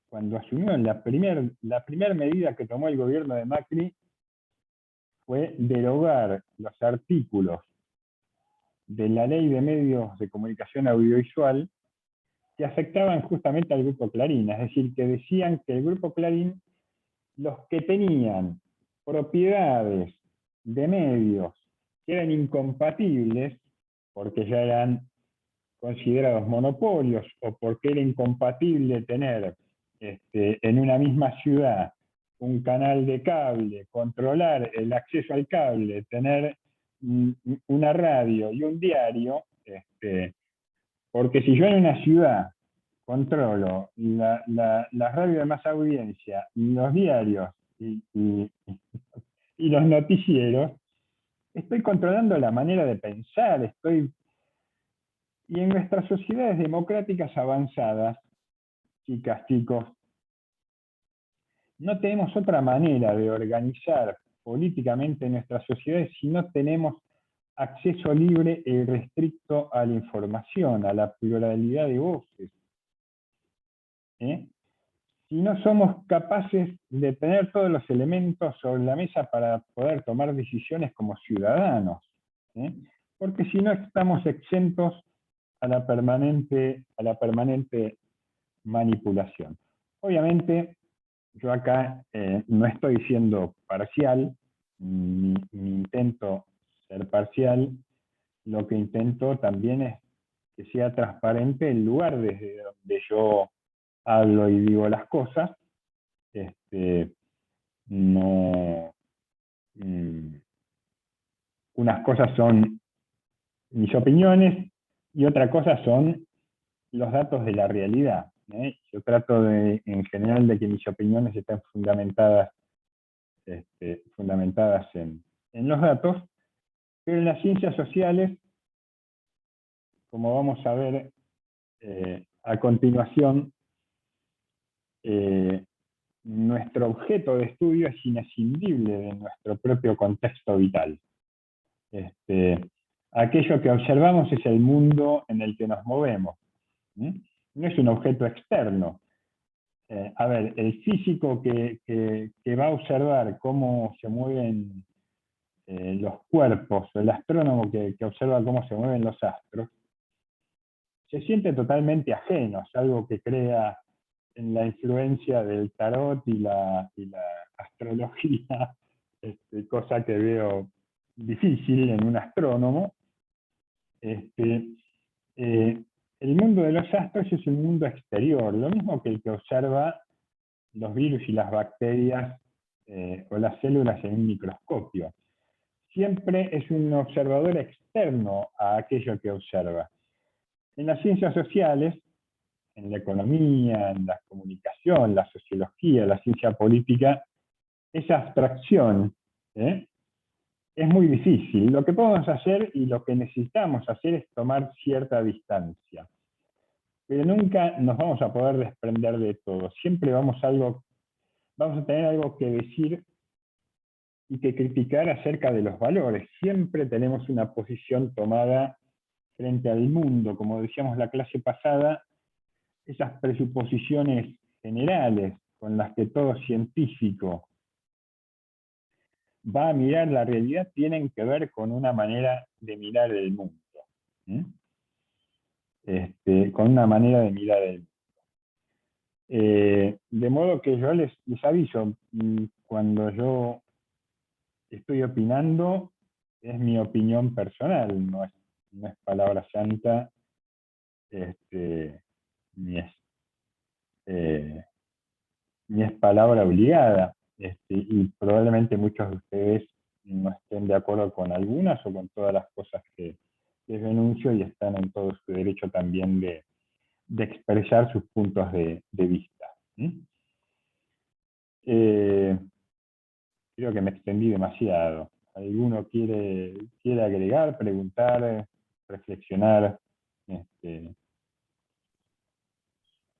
cuando asumió, la primera medida que tomó el gobierno de Macri fue derogar los artículos de la Ley de Medios de Comunicación Audiovisual que afectaban justamente al Grupo Clarín, es decir, que decían que el Grupo Clarín, los que tenían propiedades de medios que eran incompatibles, porque ya eran considerados monopolios, o porque era incompatible tener en una misma ciudad un canal de cable, controlar el acceso al cable, tener una radio y un diario, porque si yo en una ciudad controlo la radio de más audiencia, los diarios y los noticieros, estoy controlando la manera de pensar, y en nuestras sociedades democráticas avanzadas, chicas, chicos, no tenemos otra manera de organizar políticamente nuestras sociedades si no tenemos acceso libre e irrestricto a la información, a la pluralidad de voces. Si no somos capaces de tener todos los elementos sobre la mesa para poder tomar decisiones como ciudadanos, porque si no estamos exentos a la permanente manipulación. Obviamente, yo acá no estoy siendo parcial, ni intento ser parcial, lo que intento también es que sea transparente el lugar desde donde yo hablo y digo las cosas, no, unas cosas son mis opiniones y otra cosa son los datos de la realidad. Yo trato en general de que mis opiniones estén fundamentadas en los datos, pero en las ciencias sociales, como vamos a ver a continuación, nuestro objeto de estudio es inescindible de nuestro propio contexto vital. Aquello que observamos es el mundo en el que nos movemos. No es un objeto externo. A ver, el físico que va a observar cómo se mueven los cuerpos, o el astrónomo que observa cómo se mueven los astros, se siente totalmente ajeno, es algo que crea en la influencia del tarot y la astrología, cosa que veo difícil en un astrónomo. El mundo de los astros es un mundo exterior, lo mismo que el que observa los virus y las bacterias o las células en un microscopio. Siempre es un observador externo a aquello que observa. En las ciencias sociales, en la economía, en la comunicación, la sociología, la ciencia política, esa abstracción es muy difícil. Lo que podemos hacer y lo que necesitamos hacer es tomar cierta distancia. Pero nunca nos vamos a poder desprender de todo. Siempre vamos a tener algo que decir y que criticar acerca de los valores. Siempre tenemos una posición tomada frente al mundo. Como decíamos la clase pasada, esas presuposiciones generales con las que todo científico va a mirar la realidad tienen que ver con una manera de mirar el mundo. Con una manera de mirar el mundo. De modo que yo les aviso, cuando yo estoy opinando, es mi opinión personal, no es palabra santa, ni es palabra obligada, y probablemente muchos de ustedes no estén de acuerdo con algunas o con todas las cosas que les denuncio, y están en todo su derecho también de expresar sus puntos de vista. Creo que me extendí demasiado. ¿Alguno quiere agregar, preguntar, reflexionar al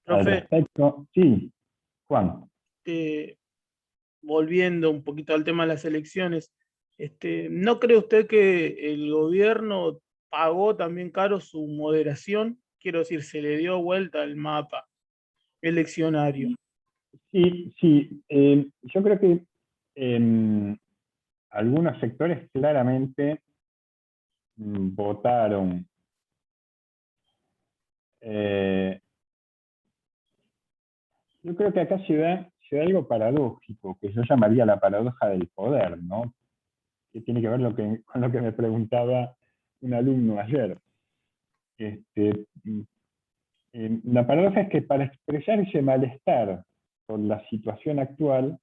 Profe, respecto? Sí, Juan. volviendo un poquito al tema de las elecciones, ¿no cree usted que el gobierno pagó también caro su moderación? Quiero decir, se le dio vuelta al mapa eleccionario. Sí, yo creo que algunos sectores claramente votaron yo creo que acá se da algo paradójico, que yo llamaría la paradoja del poder, ¿no? Que tiene que ver con lo que me preguntaba un alumno ayer. La paradoja es que para expresar ese malestar por la situación actual,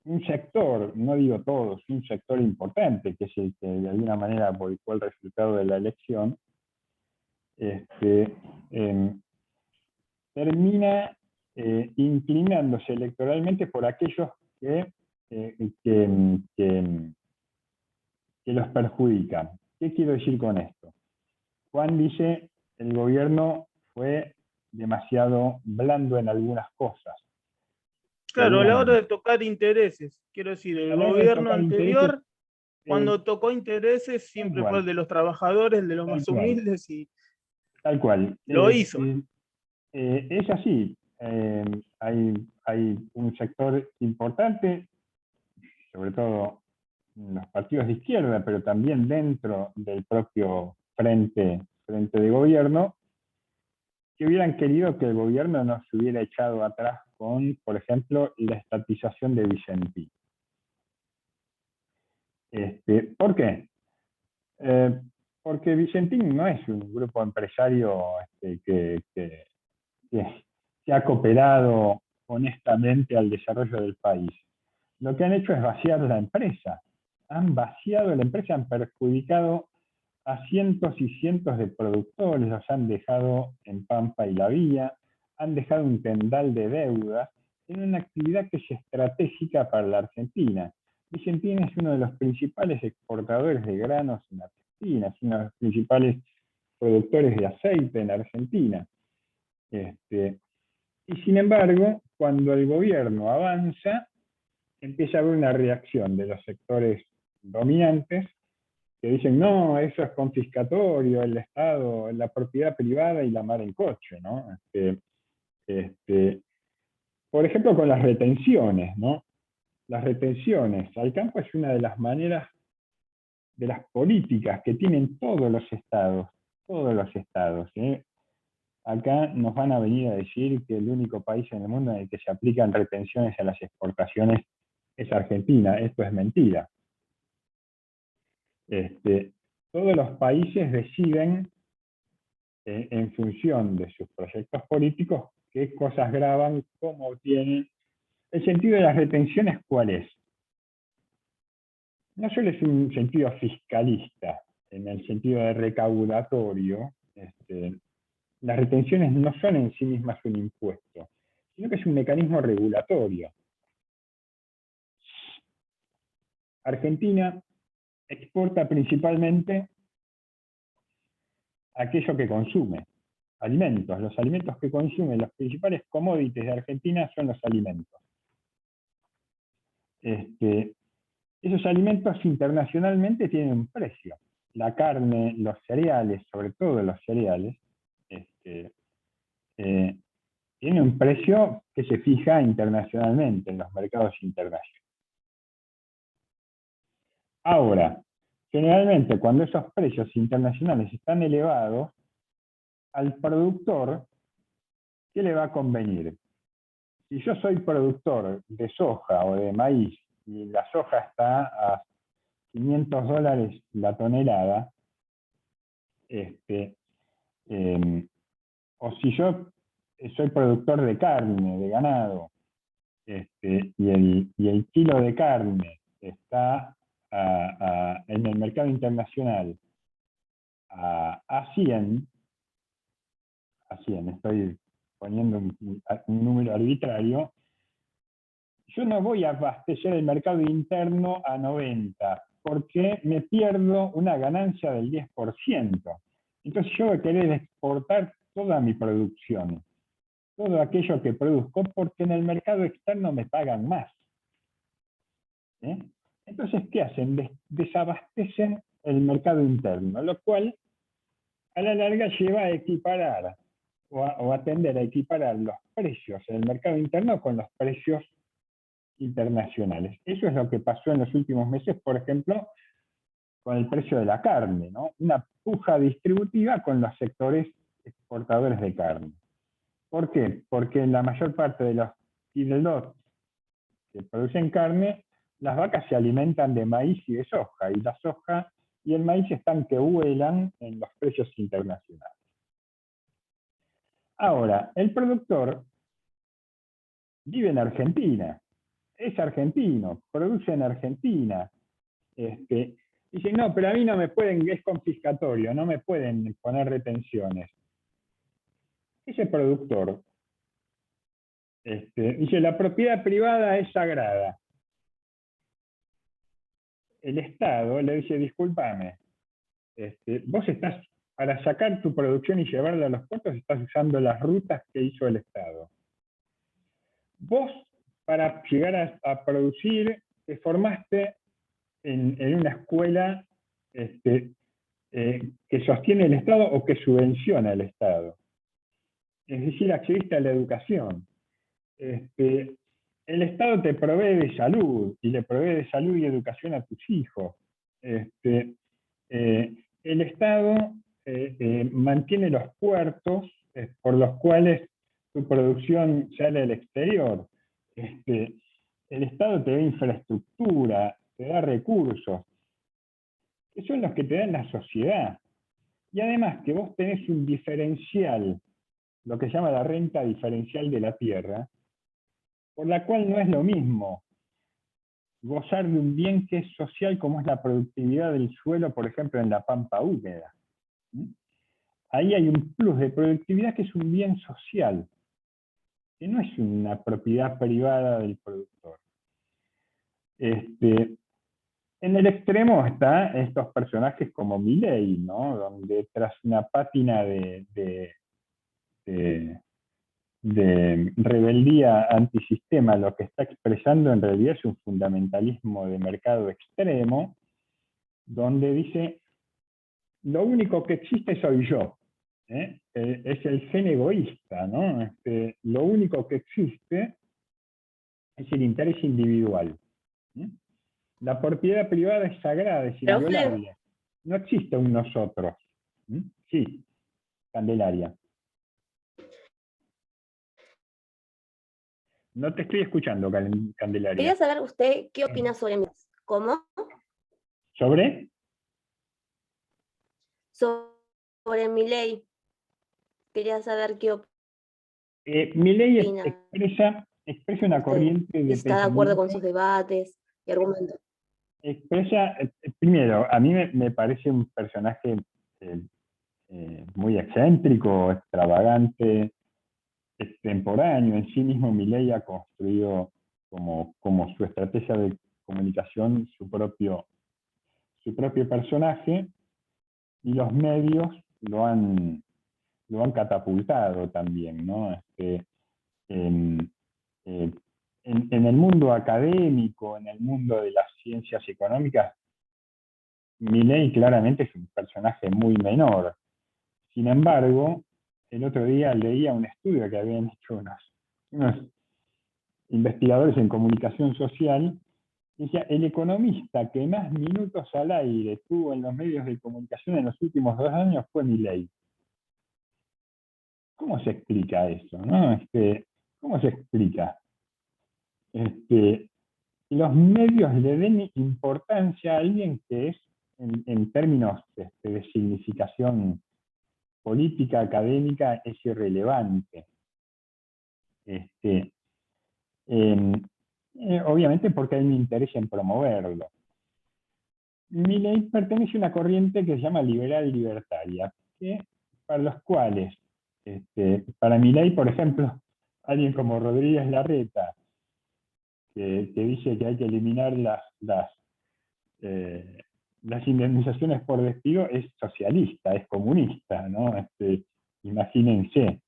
un sector, no digo todos, un sector importante, que es el que de alguna manera boicotó el resultado de la elección, termina inclinándose electoralmente por aquellos que los perjudican. ¿Qué quiero decir con esto? Juan dice, el gobierno fue demasiado blando en algunas cosas. Claro, a la hora de tocar intereses, quiero decir, el gobierno anterior, cuando tocó intereses, siempre fue el de los trabajadores, el de los más humildes, y tal cual. Lo hizo. Es así. Hay un sector importante, sobre todo los partidos de izquierda, pero también dentro del propio frente de gobierno, que hubieran querido que el gobierno no se hubiera echado atrás con, por ejemplo, la estatización de Vicentín. ¿Por qué? Porque Vicentín no es un grupo empresario que se ha cooperado honestamente al desarrollo del país. Lo que han hecho es vaciar la empresa. Han vaciado la empresa, han perjudicado a cientos y cientos de productores, los han dejado en Pampa y La Vía, han dejado un tendal de deudas en una actividad que es estratégica para la Argentina. Vicentín es uno de los principales exportadores de granos en Argentina, es uno de los principales productores de aceite en Argentina. Y sin embargo, cuando el gobierno avanza, empieza a haber una reacción de los sectores dominantes que dicen, no, eso es confiscatorio, el Estado, la propiedad privada y la mar en coche, ¿no? Por ejemplo, con las retenciones, ¿no? Las retenciones al campo es una de las maneras, de las políticas que tienen todos los estados, ¿eh? Acá nos van a venir a decir que el único país en el mundo en el que se aplican retenciones a las exportaciones es Argentina. Esto es mentira. Todos los países deciden, en función de sus proyectos políticos, qué cosas graban, cómo obtienen. El sentido de las retenciones, ¿cuál es? No solo es un sentido fiscalista, en el sentido de recaudatorio. Las retenciones no son en sí mismas un impuesto, sino que es un mecanismo regulatorio. Argentina exporta principalmente aquello que consume, alimentos. Los alimentos que consumen, los principales commodities de Argentina son los alimentos. Esos alimentos internacionalmente tienen un precio. La carne, los cereales, sobre todo los cereales, tiene un precio que se fija internacionalmente en los mercados internacionales. Ahora, generalmente cuando esos precios internacionales están elevados, al productor, ¿qué le va a convenir? Si yo soy productor de soja o de maíz y la soja está a $500 la tonelada, o si yo soy productor de carne, de ganado, y el kilo de carne está en el mercado internacional a 100, estoy poniendo un número arbitrario, yo no voy a abastecer el mercado interno a 90, porque me pierdo una ganancia del 10%. Entonces yo voy a querer exportar toda mi producción, todo aquello que produzco, porque en el mercado externo me pagan más. Entonces, ¿qué hacen? Desabastecen el mercado interno, lo cual a la larga lleva a equiparar o a tender a equiparar los precios en el mercado interno con los precios internacionales. Eso es lo que pasó en los últimos meses, por ejemplo, con el precio de la carne, ¿no? Una puja distributiva con los sectores exportadores de carne. ¿Por qué? Porque la mayor parte de los feedlots que producen carne, las vacas se alimentan de maíz y de soja, y la soja y el maíz están que vuelan en los precios internacionales. Ahora, el productor vive en Argentina, es argentino, produce en Argentina. Dice, no, pero a mí no me pueden, es confiscatorio, no me pueden poner retenciones. Ese productor dice, la propiedad privada es sagrada. El Estado le dice, discúlpame, vos estás, para sacar tu producción y llevarla a los puertos, estás usando las rutas que hizo el Estado. Vos, para llegar a producir, te formaste en una escuela que sostiene el Estado o que subvenciona el Estado. Es decir, accediste a la educación. El Estado te provee de salud, y le provee de salud y educación a tus hijos. El Estado mantiene los puertos por los cuales tu producción sale al exterior. El Estado te da infraestructura, te da recursos, que son los que te dan la sociedad. Y además que vos tenés un diferencial lo que se llama la renta diferencial de la tierra, por la cual no es lo mismo gozar de un bien que es social como es la productividad del suelo, por ejemplo, en la pampa húmeda. Ahí hay un plus de productividad que es un bien social, que no es una propiedad privada del productor. En el extremo están estos personajes como Milei, ¿no? Donde tras una pátina de rebeldía antisistema, lo que está expresando en realidad es un fundamentalismo de mercado extremo, donde dice, lo único que existe soy yo. Es el gen egoísta, ¿no? Lo único que existe es el interés individual. La propiedad privada es sagrada, es Profe. inviolable. No existe un nosotros. Sí, Candelaria. No te estoy escuchando, Candelaria. Quería saber usted qué opina sobre mi... ¿Cómo? ¿Sobre? Sobre mi ley. Quería saber qué opina. Milei expresa una corriente de ¿Está de acuerdo con sus pensamiento. debates y argumentos? Expresa, primero, a mí me parece un personaje muy excéntrico, extravagante, extemporáneo. En sí mismo Milei ha construido como su estrategia de comunicación su propio personaje, y los medios lo han catapultado también, ¿no? En, en el mundo académico, en el mundo de las ciencias económicas, Milei claramente es un personaje muy menor. Sin embargo, el otro día leía un estudio que habían hecho unos investigadores en comunicación social. Decía, el economista que más minutos al aire tuvo en los medios de comunicación en los últimos 2 años fue Milei. ¿Cómo se explica eso? ¿No? ¿Cómo se explica? Los medios le den importancia a alguien que es, en términos de significación política, académica, es irrelevante. Obviamente porque hay un interés en promoverlo. Milei pertenece a una corriente que se llama liberal libertaria, que para los cuales, para Milei, por ejemplo, alguien como Rodríguez Larreta, que dice que hay que eliminar las indemnizaciones por despido, es socialista, es comunista, ¿no? Imagínense.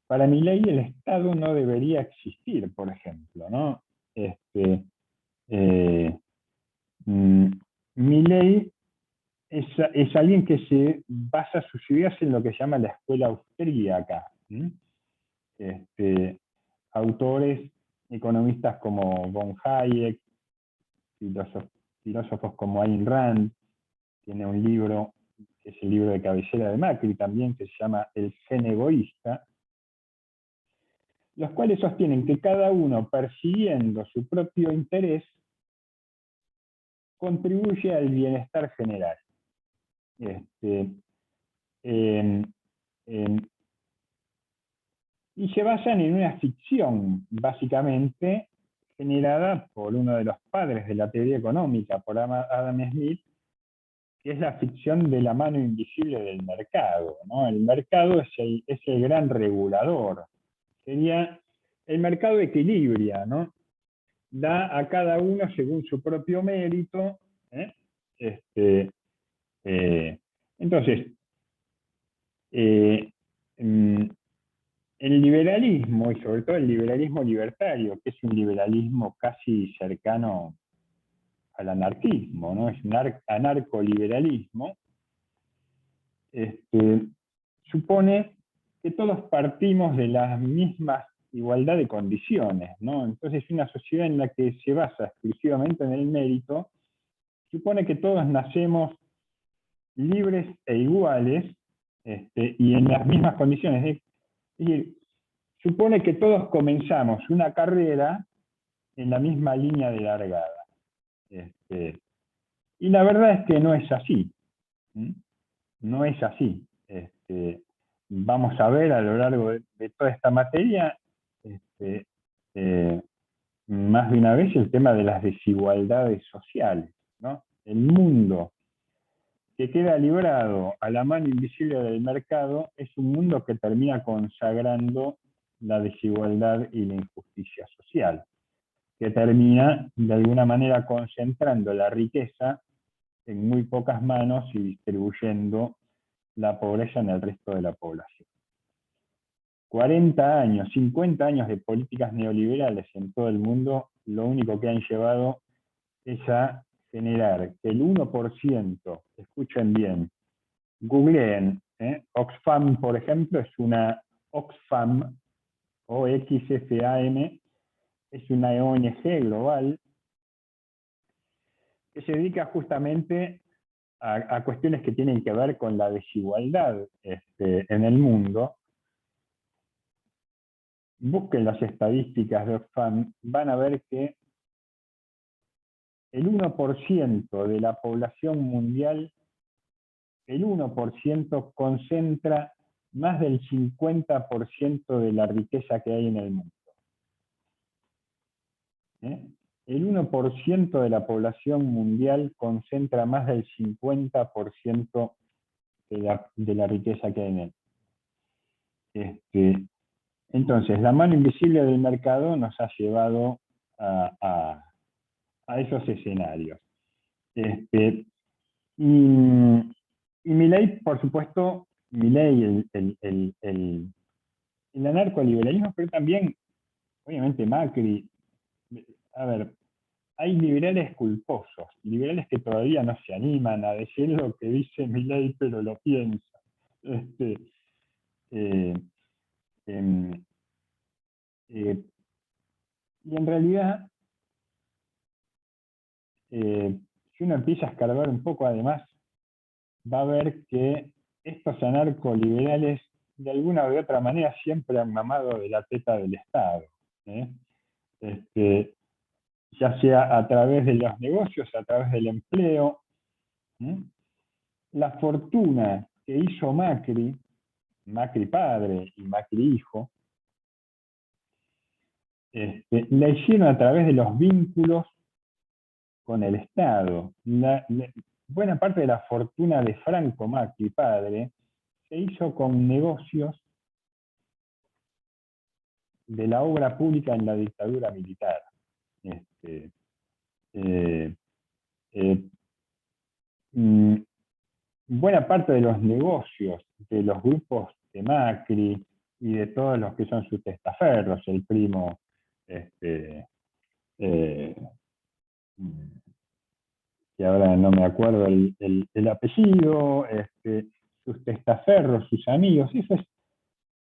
Para Milei el Estado no debería existir, por ejemplo, ¿no? Milei es alguien que se basa sus ideas en lo que se llama la escuela austríaca. Autores, economistas como von Hayek, filósofos como Ayn Rand, tiene un libro, que es el libro de cabecera de Macri también, que se llama El gen egoísta, los cuales sostienen que cada uno, persiguiendo su propio interés, contribuye al bienestar general. Y se basan en una ficción, básicamente, generada por uno de los padres de la teoría económica, por Adam Smith, que es la ficción de la mano invisible del mercado, ¿no? El mercado es el gran regulador. El mercado equilibra, ¿no? Da a cada uno según su propio mérito. Entonces, el liberalismo, y sobre todo el liberalismo libertario, que es un liberalismo casi cercano al anarquismo, ¿no? Es un anarcoliberalismo, supone que todos partimos de la misma igualdad de condiciones, ¿no? Entonces una sociedad en la que se basa exclusivamente en el mérito supone que todos nacemos libres e iguales, y en las mismas condiciones. Es decir, supone que todos comenzamos una carrera en la misma línea de largada. Y la verdad es que no es así. No es así. vamos a ver a lo largo de toda esta materia, más de una vez, el tema de las desigualdades sociales, ¿no? El mundo que queda librado a la mano invisible del mercado es un mundo que termina consagrando la desigualdad y la injusticia social, que termina de alguna manera concentrando la riqueza en muy pocas manos y distribuyendo la pobreza en el resto de la población. 40 años, 50 años de políticas neoliberales en todo el mundo, lo único que han llevado es a generar que el 1%, escuchen bien, googleen, Oxfam, por ejemplo, es una Oxfam, OXFAM, es una ONG global que se dedica justamente a cuestiones que tienen que ver con la desigualdad en el mundo. Busquen las estadísticas de Oxfam, van a ver que el 1% de la población mundial, el 1% concentra más del 50% de la riqueza que hay en el mundo. El 1% de la población mundial concentra más del 50% de la riqueza que hay en él. Entonces, la mano invisible del mercado nos ha llevado a esos escenarios. Y Milei, por supuesto, Milei, el anarcoliberalismo, pero también, obviamente, Macri. A ver, hay liberales culposos, liberales que todavía no se animan a decir lo que dice Milei, pero lo piensan. Y en realidad, si uno empieza a escarbar un poco, además, va a ver que estos anarcoliberales, de alguna u otra manera, siempre han mamado de la teta del Estado. Ya sea a través de los negocios, a través del empleo. La fortuna que hizo Macri, Macri padre y Macri hijo, la hicieron a través de los vínculos con el Estado. Buena parte de la fortuna de Franco Macri padre se hizo con negocios de la obra pública en la dictadura militar. Buena parte de los negocios de los grupos de Macri y de todos los que son sus testaferros, el primo, que ahora no me acuerdo el apellido, sus testaferros, sus amigos, eso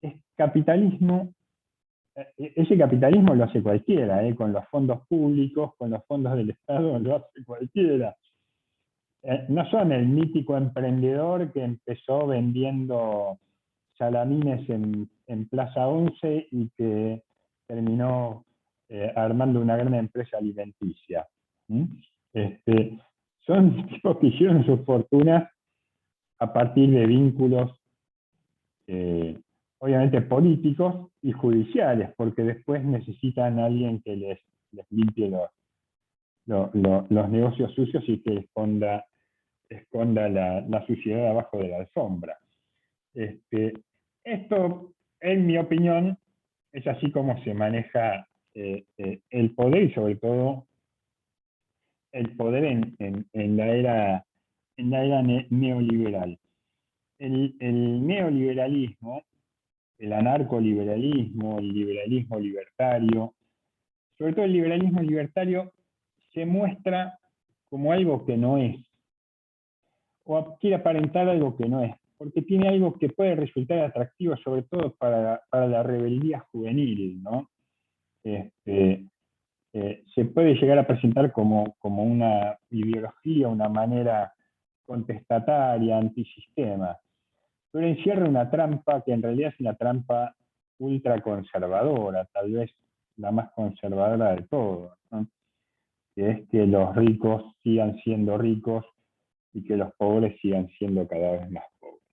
es capitalismo. Ese capitalismo lo hace cualquiera, con los fondos públicos, con los fondos del Estado, lo hace cualquiera. No son el mítico emprendedor que empezó vendiendo salamines en Plaza 11 y que terminó armando una gran empresa alimenticia. Son tipos que hicieron su fortuna a partir de vínculos obviamente políticos y judiciales, porque después necesitan a alguien que les limpie los negocios sucios y que esconda la suciedad abajo de la alfombra. Esto, en mi opinión, es así como se maneja el poder, y sobre todo el poder en la era neoliberal. El neoliberalismo, el anarcoliberalismo, el liberalismo libertario, sobre todo el liberalismo libertario, se muestra como algo que no es, o quiere aparentar algo que no es, porque tiene algo que puede resultar atractivo, sobre todo para la rebeldía juvenil, ¿no? Se puede llegar a presentar como una ideología, una manera contestataria, antisistema, pero encierra una trampa que en realidad es una trampa ultraconservadora, tal vez la más conservadora de todas, ¿no? Que es que los ricos sigan siendo ricos y que los pobres sigan siendo cada vez más pobres.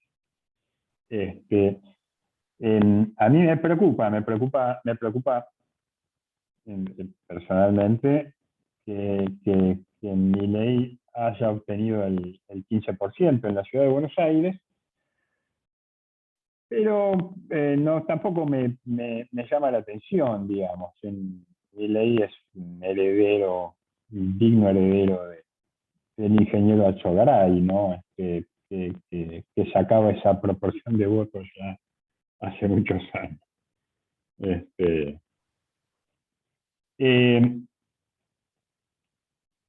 A mí me preocupa personalmente que Milei haya obtenido el 15% en la ciudad de Buenos Aires, pero no, tampoco me llama la atención, digamos. Milei es un heredero, un digno heredero del ingeniero Alzogaray, ¿no? Que sacaba esa proporción de votos ya hace muchos años.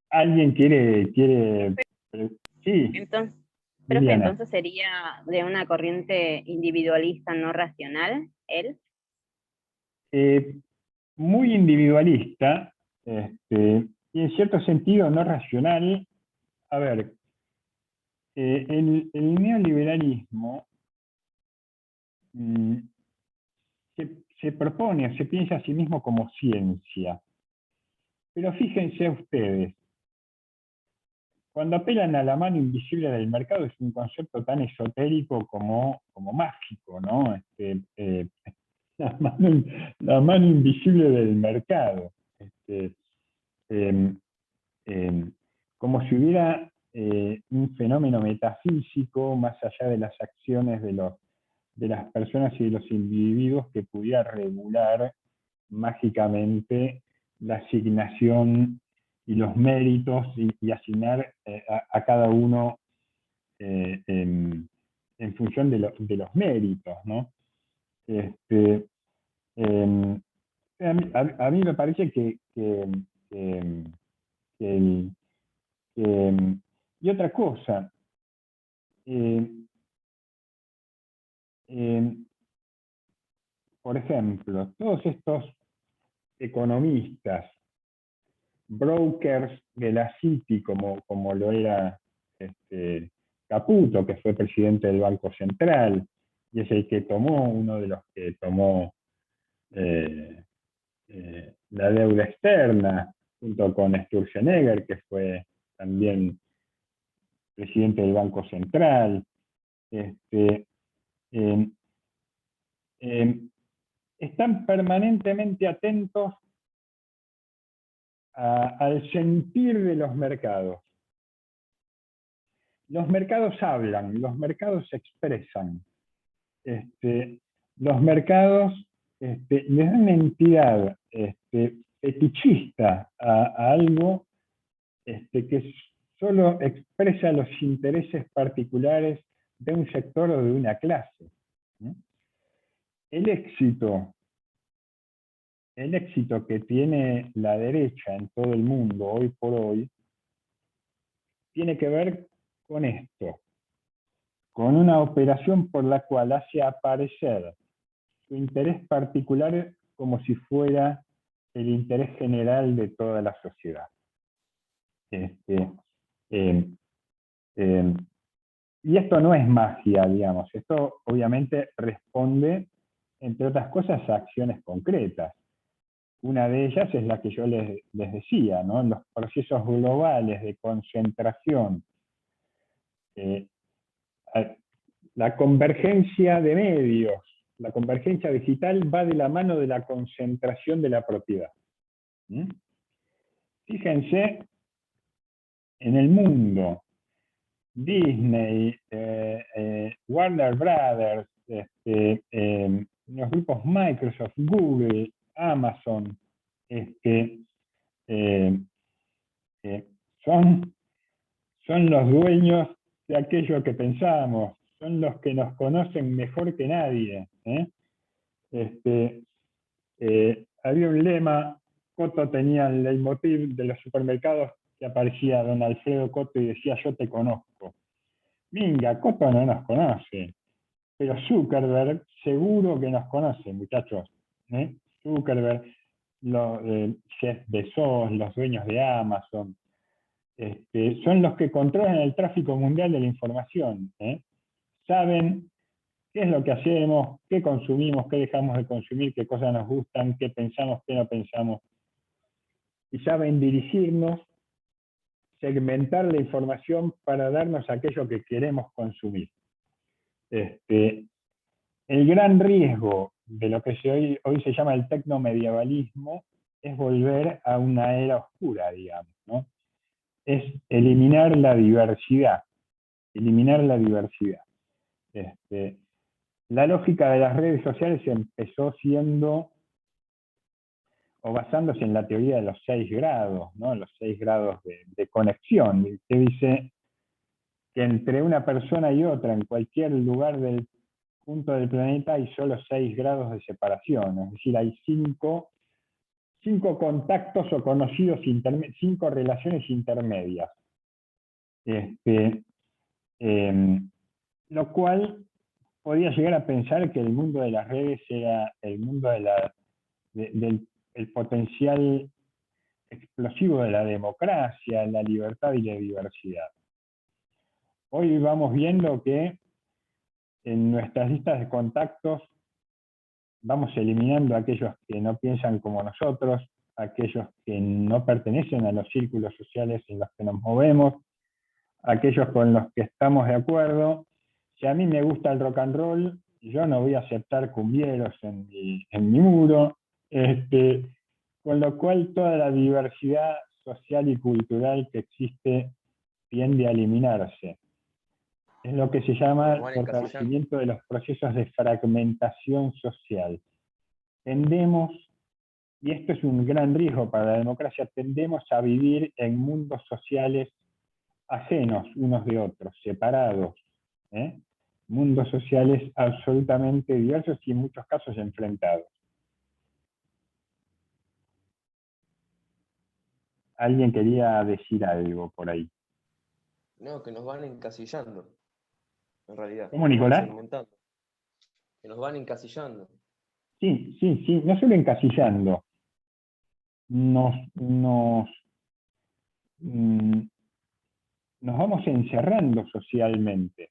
¿Alguien quiere? Sí, Entonces, profe, Liliana. entonces sería de una corriente individualista no racional, él. Muy individualista, y en cierto sentido no racional. A ver, el neoliberalismo se propone, se piensa a sí mismo como ciencia. Pero fíjense ustedes, cuando apelan a la mano invisible del mercado es un concepto tan esotérico como mágico, ¿no? La mano invisible del mercado. Em, como si hubiera un fenómeno metafísico más allá de las acciones de las personas y de los individuos que pudiera regular mágicamente la asignación y los méritos y asignar a cada uno en función de los méritos, ¿no? A mí me parece y otra cosa, por ejemplo, todos estos economistas, brokers de la City, como lo era Caputo, que fue presidente del Banco Central, y es el que tomó, uno de los que tomó la deuda externa, junto con Sturzenegger, que fue también presidente del Banco Central. Están permanentemente atentos al sentir de los mercados. Los mercados hablan, los mercados se expresan. Los mercados les dan una entidad fetichista a algo que solo expresa los intereses particulares de un sector o de una clase. El éxito que tiene la derecha en todo el mundo hoy por hoy tiene que ver con esto, con una operación por la cual hace aparecer su interés particular como si fuera el interés general de toda la sociedad. Y esto no es magia, digamos, esto obviamente responde, entre otras cosas, a acciones concretas. Una de ellas es la que yo les decía, ¿no? Los procesos globales de concentración. La convergencia de medios, la convergencia digital va de la mano de la concentración de la propiedad. Fíjense en el mundo, Disney, Warner Brothers, los grupos Microsoft, Google, Amazon, son los dueños de aquello que pensamos, son los que nos conocen mejor que nadie. Había un lema, Coto tenía el leitmotiv de los supermercados, que aparecía don Alfredo Coto y decía, yo te conozco. Minga, Coto no nos conoce, pero Zuckerberg seguro que nos conoce, muchachos. Zuckerberg, Jeff Bezos, los dueños de Amazon, son los que controlan el tráfico mundial de la información. Saben qué es lo que hacemos, qué consumimos, qué dejamos de consumir, qué cosas nos gustan, qué pensamos, qué no pensamos. Y saben dirigirnos, segmentar la información para darnos aquello que queremos consumir. el gran riesgo de lo que hoy se llama el tecnomedievalismo es volver a una era oscura, digamos, ¿no? Es eliminar la diversidad, eliminar la diversidad. La lógica de las redes sociales empezó siendo, o basándose en la teoría de los 6 grados, ¿no? Los 6 grados de conexión, que dice que entre una persona y otra, en cualquier lugar del punto del planeta, hay solo 6 grados de separación, es decir, hay 5 contactos o conocidos, 5 relaciones intermedias. Lo cual podía llegar a pensar que el mundo de las redes era el mundo del el potencial explosivo de la democracia, la libertad y la diversidad. Hoy vamos viendo que en nuestras listas de contactos vamos eliminando a aquellos que no piensan como nosotros, aquellos que no pertenecen a los círculos sociales en los que nos movemos, aquellos con los que estamos de acuerdo. Si a mí me gusta el rock and roll, yo no voy a aceptar cumbieros en mi muro, con lo cual toda la diversidad social y cultural que existe tiende a eliminarse. Es lo que se llama el fortalecimiento de los procesos de fragmentación social. Tendemos, y esto es un gran riesgo para la democracia, tendemos a vivir en mundos sociales ajenos unos de otros, separados, mundos sociales absolutamente diversos y en muchos casos enfrentados. Alguien quería decir algo por ahí. No, que nos van encasillando, en realidad. ¿Cómo, Nicolás? Que nos van encasillando. Sí, no solo encasillando, nos vamos encerrando socialmente.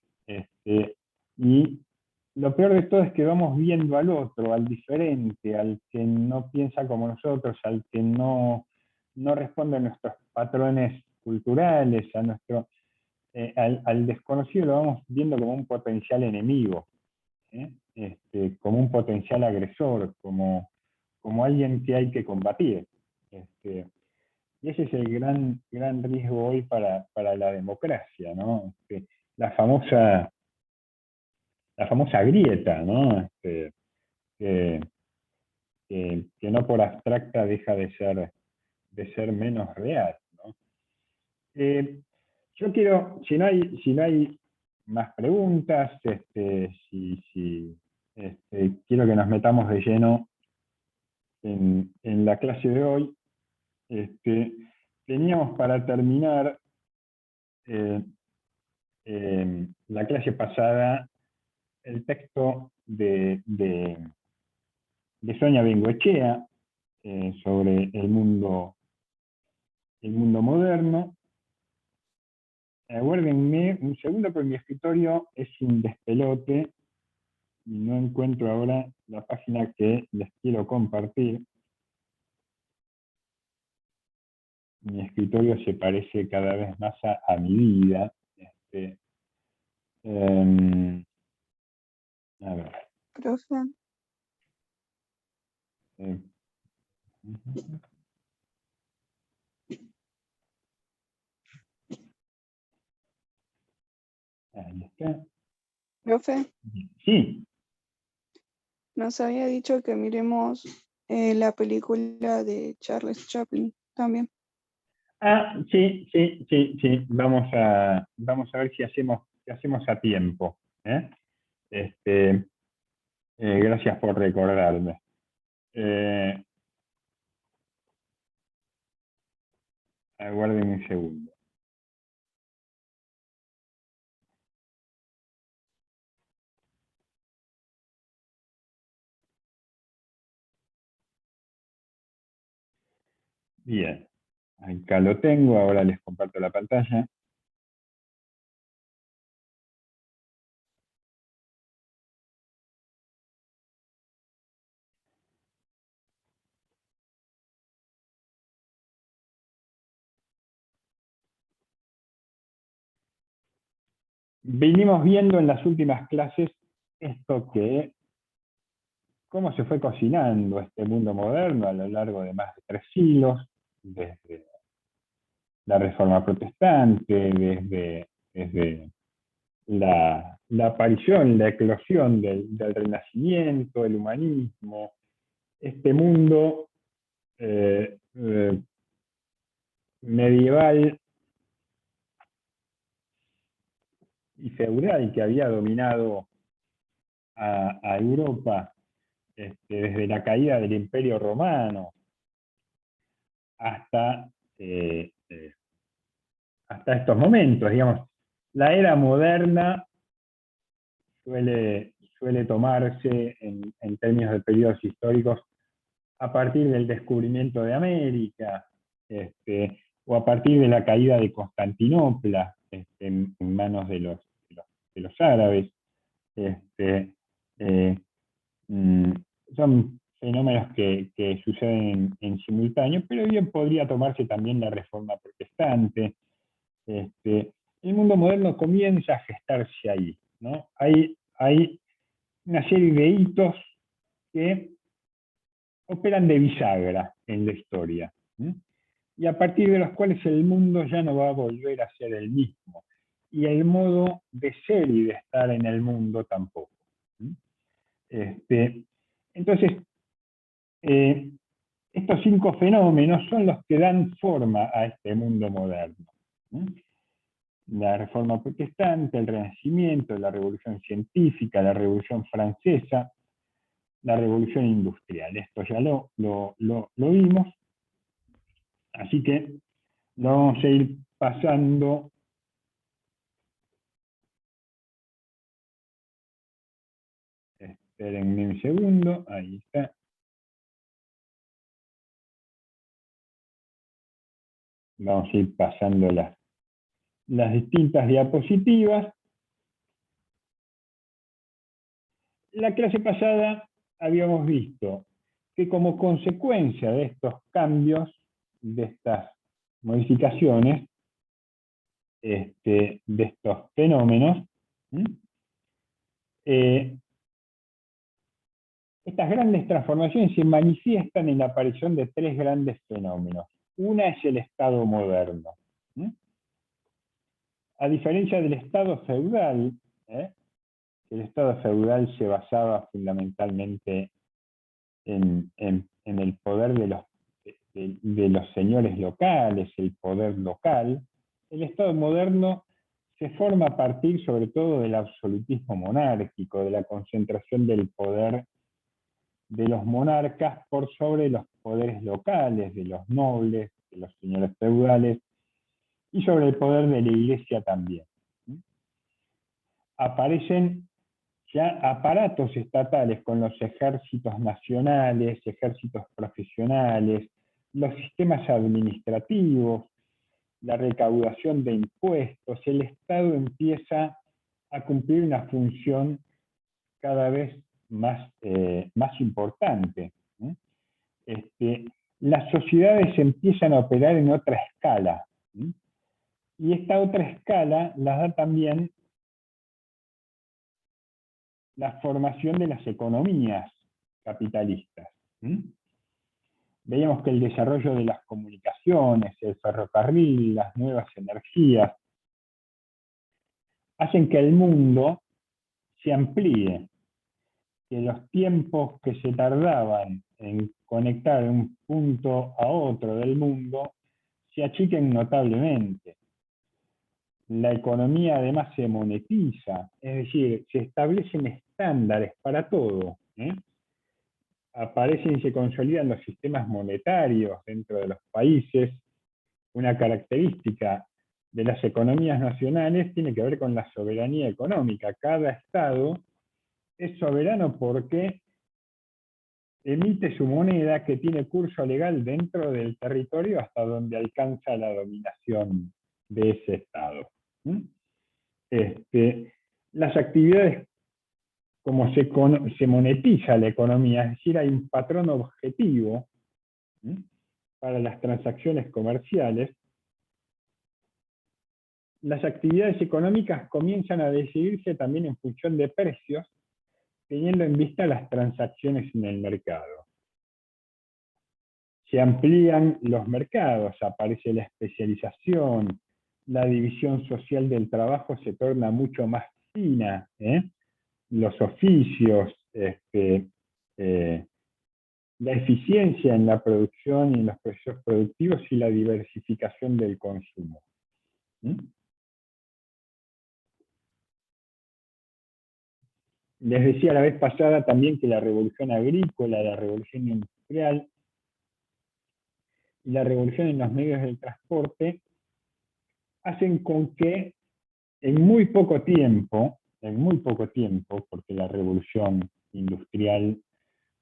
Y lo peor de todo es que vamos viendo al otro, al diferente, al que no piensa como nosotros, al que no responde a nuestros patrones culturales, al desconocido lo vamos viendo como un potencial enemigo, como un potencial agresor, como alguien que hay que combatir. Y ese es el gran riesgo hoy para la democracia, ¿no? La famosa grieta, ¿no? Que no por abstracta deja de ser menos real, ¿no? Yo quiero, si no hay más preguntas, quiero que nos metamos de lleno en la clase de hoy. Teníamos para terminar la clase pasada el texto de Sonia Bengoechea sobre el mundo moderno. Aguárdenme un segundo, porque mi escritorio es un despelote y no encuentro ahora la página que les quiero compartir. Mi escritorio se parece cada vez más a mi vida. A ver. Profe, Eh, Ahí está. profe, Sí, nos había dicho que miremos la película de Charles Chaplin también. sí. Vamos a ver si hacemos a tiempo. Gracias por recordarme. Aguarden un segundo. Bien, acá lo tengo, ahora les comparto la pantalla. Vinimos viendo en las últimas clases esto que cómo se fue cocinando este mundo moderno a lo largo de más de 3 siglos, desde la Reforma Protestante, desde la aparición, la eclosión del Renacimiento, el humanismo, este mundo medieval y feudal que había dominado a Europa desde la caída del Imperio Romano hasta estos momentos, digamos. La era moderna suele tomarse en términos de periodos históricos a partir del descubrimiento de América, o a partir de la caída de Constantinopla en manos de los árabes. Son fenómenos que suceden en simultáneo, pero bien podría tomarse también la Reforma Protestante. El mundo moderno comienza a gestarse ahí, ¿no? Hay una serie de hitos que operan de bisagra en la historia, y a partir de los cuales el mundo ya no va a volver a ser el mismo, y el modo de ser y de estar en el mundo tampoco. Entonces, estos 5 fenómenos son los que dan forma a este mundo moderno. La Reforma Protestante, el Renacimiento, la Revolución Científica, la Revolución Francesa, la Revolución Industrial. Esto ya lo vimos, así que lo vamos a ir pasando. Espérenme un segundo, ahí está. Vamos a ir pasando las distintas diapositivas. La clase pasada habíamos visto que como consecuencia de estos cambios, de estas modificaciones, de estos fenómenos, estas grandes transformaciones se manifiestan en la aparición de 3 grandes fenómenos. Una es el Estado moderno. A diferencia del Estado feudal, el Estado feudal se basaba fundamentalmente en el poder de los señores locales, el poder local. El Estado moderno se forma a partir sobre todo del absolutismo monárquico, de la concentración del poder de los monarcas por sobre los poderes locales, de los nobles, de los señores feudales, y sobre el poder de la Iglesia también. Aparecen ya aparatos estatales con los ejércitos nacionales, ejércitos profesionales, los sistemas administrativos, la recaudación de impuestos. El Estado empieza a cumplir una función cada vez más importante. Las sociedades empiezan a operar en otra escala, y esta otra escala la da también la formación de las economías capitalistas. Veíamos que el desarrollo de las comunicaciones, el ferrocarril, las nuevas energías, hacen que el mundo se amplíe, que los tiempos que se tardaban en conectar un punto a otro del mundo se achiquen notablemente. La economía además se monetiza, es decir, se establecen estándares para todo. Aparecen y se consolidan los sistemas monetarios dentro de los países. Una característica de las economías nacionales tiene que ver con la soberanía económica. Cada Estado es soberano porque emite su moneda, que tiene curso legal dentro del territorio hasta donde alcanza la dominación de ese Estado. Las actividades, como se monetiza la economía, es decir, hay un patrón objetivo para las transacciones comerciales. Las actividades económicas comienzan a decidirse también en función de precios, teniendo en vista las transacciones en el mercado. Se amplían los mercados, aparece la especialización, la división social del trabajo se torna mucho más fina, los oficios, la eficiencia en la producción y en los procesos productivos y la diversificación del consumo. Les decía la vez pasada también que la revolución agrícola, la revolución industrial y la revolución en los medios del transporte hacen con que en muy poco tiempo, porque la revolución industrial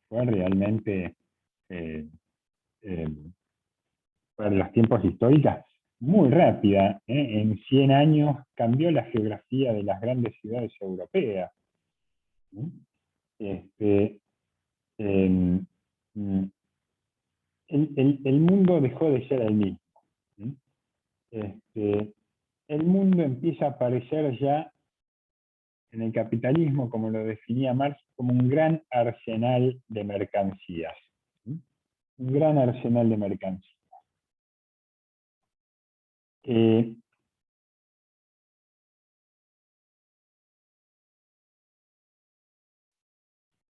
fue realmente, para los tiempos históricos, muy rápida. En 100 años cambió la geografía de las grandes ciudades europeas. El mundo dejó de ser el mismo. El mundo empieza a aparecer ya en el capitalismo, como lo definía Marx, como un gran arsenal de mercancías. Un gran arsenal de mercancías.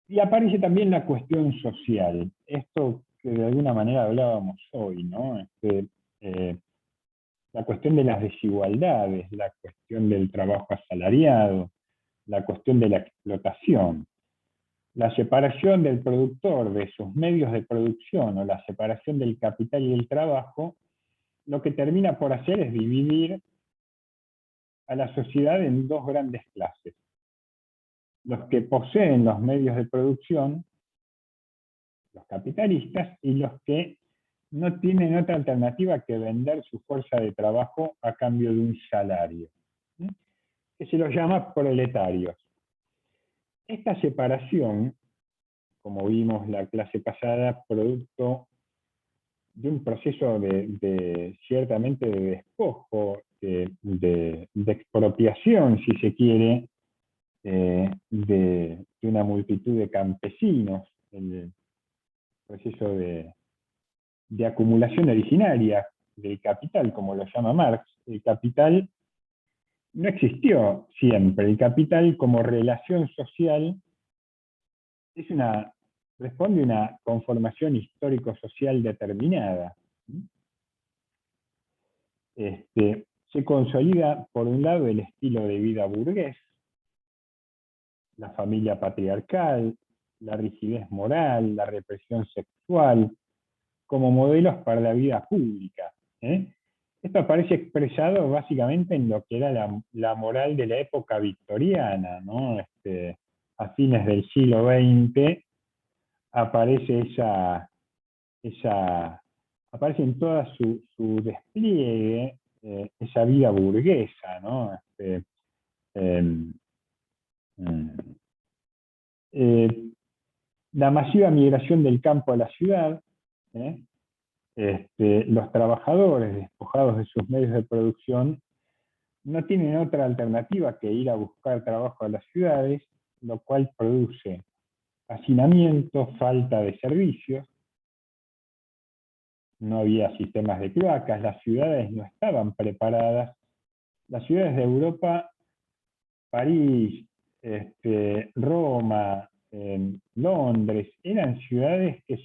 Y aparece también la cuestión social, esto que de alguna manera hablábamos hoy, ¿no? La cuestión de las desigualdades, la cuestión del trabajo asalariado, la cuestión de la explotación, la separación del productor de sus medios de producción o la separación del capital y del trabajo, lo que termina por hacer es dividir a la sociedad en dos grandes clases. Los que poseen los medios de producción, los capitalistas, y los que no tienen otra alternativa que vender su fuerza de trabajo a cambio de un salario, que se los llama proletarios. Esta separación, como vimos la clase pasada, producto de un proceso ciertamente de despojo, de expropiación, si se quiere, de una multitud de campesinos, el proceso de acumulación originaria del capital, como lo llama Marx. El capital no existió siempre. El capital como relación social responde a una conformación histórico-social determinada. Se consolida, por un lado, el estilo de vida burgués, la familia patriarcal, la rigidez moral, la represión sexual, como modelos para la vida pública. Esto aparece expresado básicamente en lo que era la moral de la época victoriana, ¿no? A fines del siglo XX aparece aparece en toda su despliegue esa vida burguesa, ¿no? La masiva migración del campo a la ciudad, los trabajadores despojados de sus medios de producción no tienen otra alternativa que ir a buscar trabajo a las ciudades, lo cual produce hacinamiento, falta de servicios, no había sistemas de cloacas, las ciudades no estaban preparadas. Las ciudades de Europa, París, Roma, Londres, eran ciudades que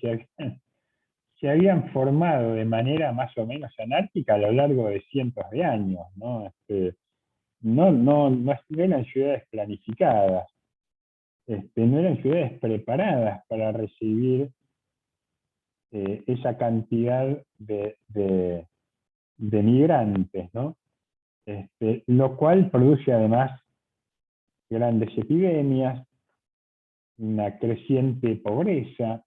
se habían formado de manera más o menos anárquica a lo largo de cientos de años, ¿no? No eran ciudades planificadas, no eran ciudades preparadas para recibir esa cantidad de migrantes, ¿no? Lo cual produce además grandes epidemias, una creciente pobreza,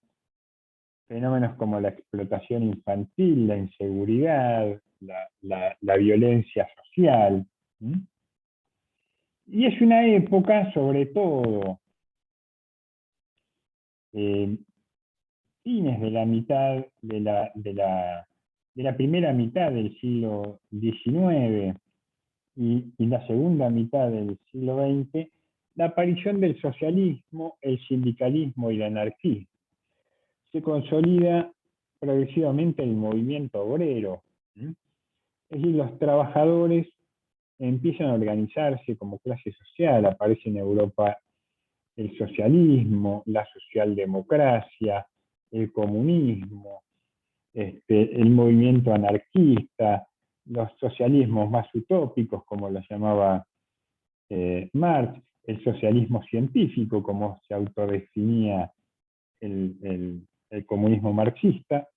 fenómenos como la explotación infantil, la inseguridad, la violencia social. Y es una época, sobre todo, fines de la mitad de la primera mitad del siglo XIX y la segunda mitad del siglo XX, la aparición del socialismo, el sindicalismo y el anarquismo. Se consolida progresivamente el movimiento obrero. Es decir, los trabajadores empiezan a organizarse como clase social. Aparece en Europa el socialismo, la socialdemocracia, el comunismo, el movimiento anarquista, los socialismos más utópicos, como lo llamaba Marx, el socialismo científico, como se autodefinía el comunismo marxista.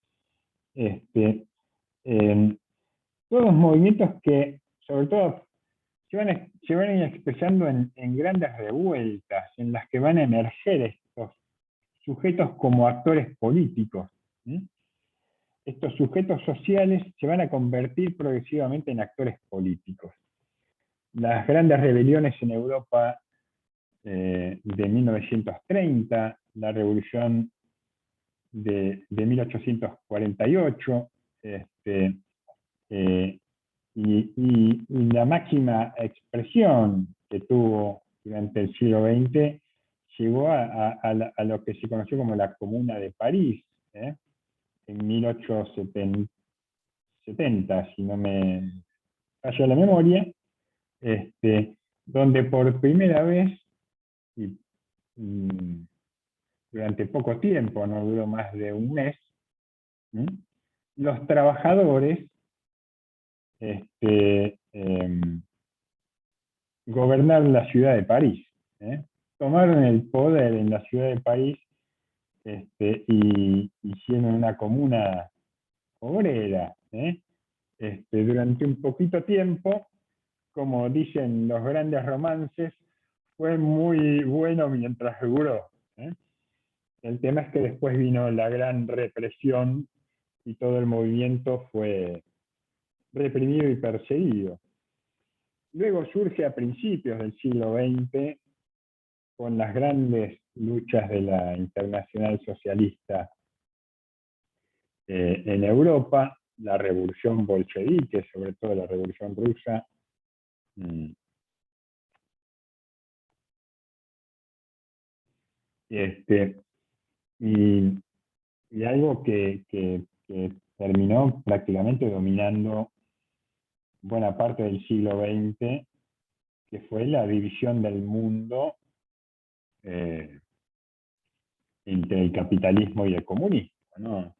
Todos movimientos que, sobre todo, se van a ir expresando en grandes revueltas, en las que van a emerger estos sujetos como actores políticos. Estos sujetos sociales se van a convertir progresivamente en actores políticos. Las grandes rebeliones en Europa de 1930, la revolución de 1848, y la máxima expresión que tuvo durante el siglo XX llegó a lo que se conoció como la Comuna de París, en 1870, si no me falla la memoria, donde por primera vez, y durante poco tiempo, no duró más de un mes, los trabajadores gobernaron la ciudad de París. Tomaron el poder en la ciudad de París y hicieron una comuna obrera. Durante un poquito tiempo, como dicen los grandes romances, fue muy bueno mientras duró. El tema es que después vino la gran represión y todo el movimiento fue reprimido y perseguido. Luego surge a principios del siglo XX, con las grandes luchas de la Internacional Socialista en Europa, la revolución bolchevique, sobre todo la revolución rusa, y algo que terminó prácticamente dominando buena parte del siglo XX, que fue la división del mundo entre el capitalismo y el comunismo, ¿no?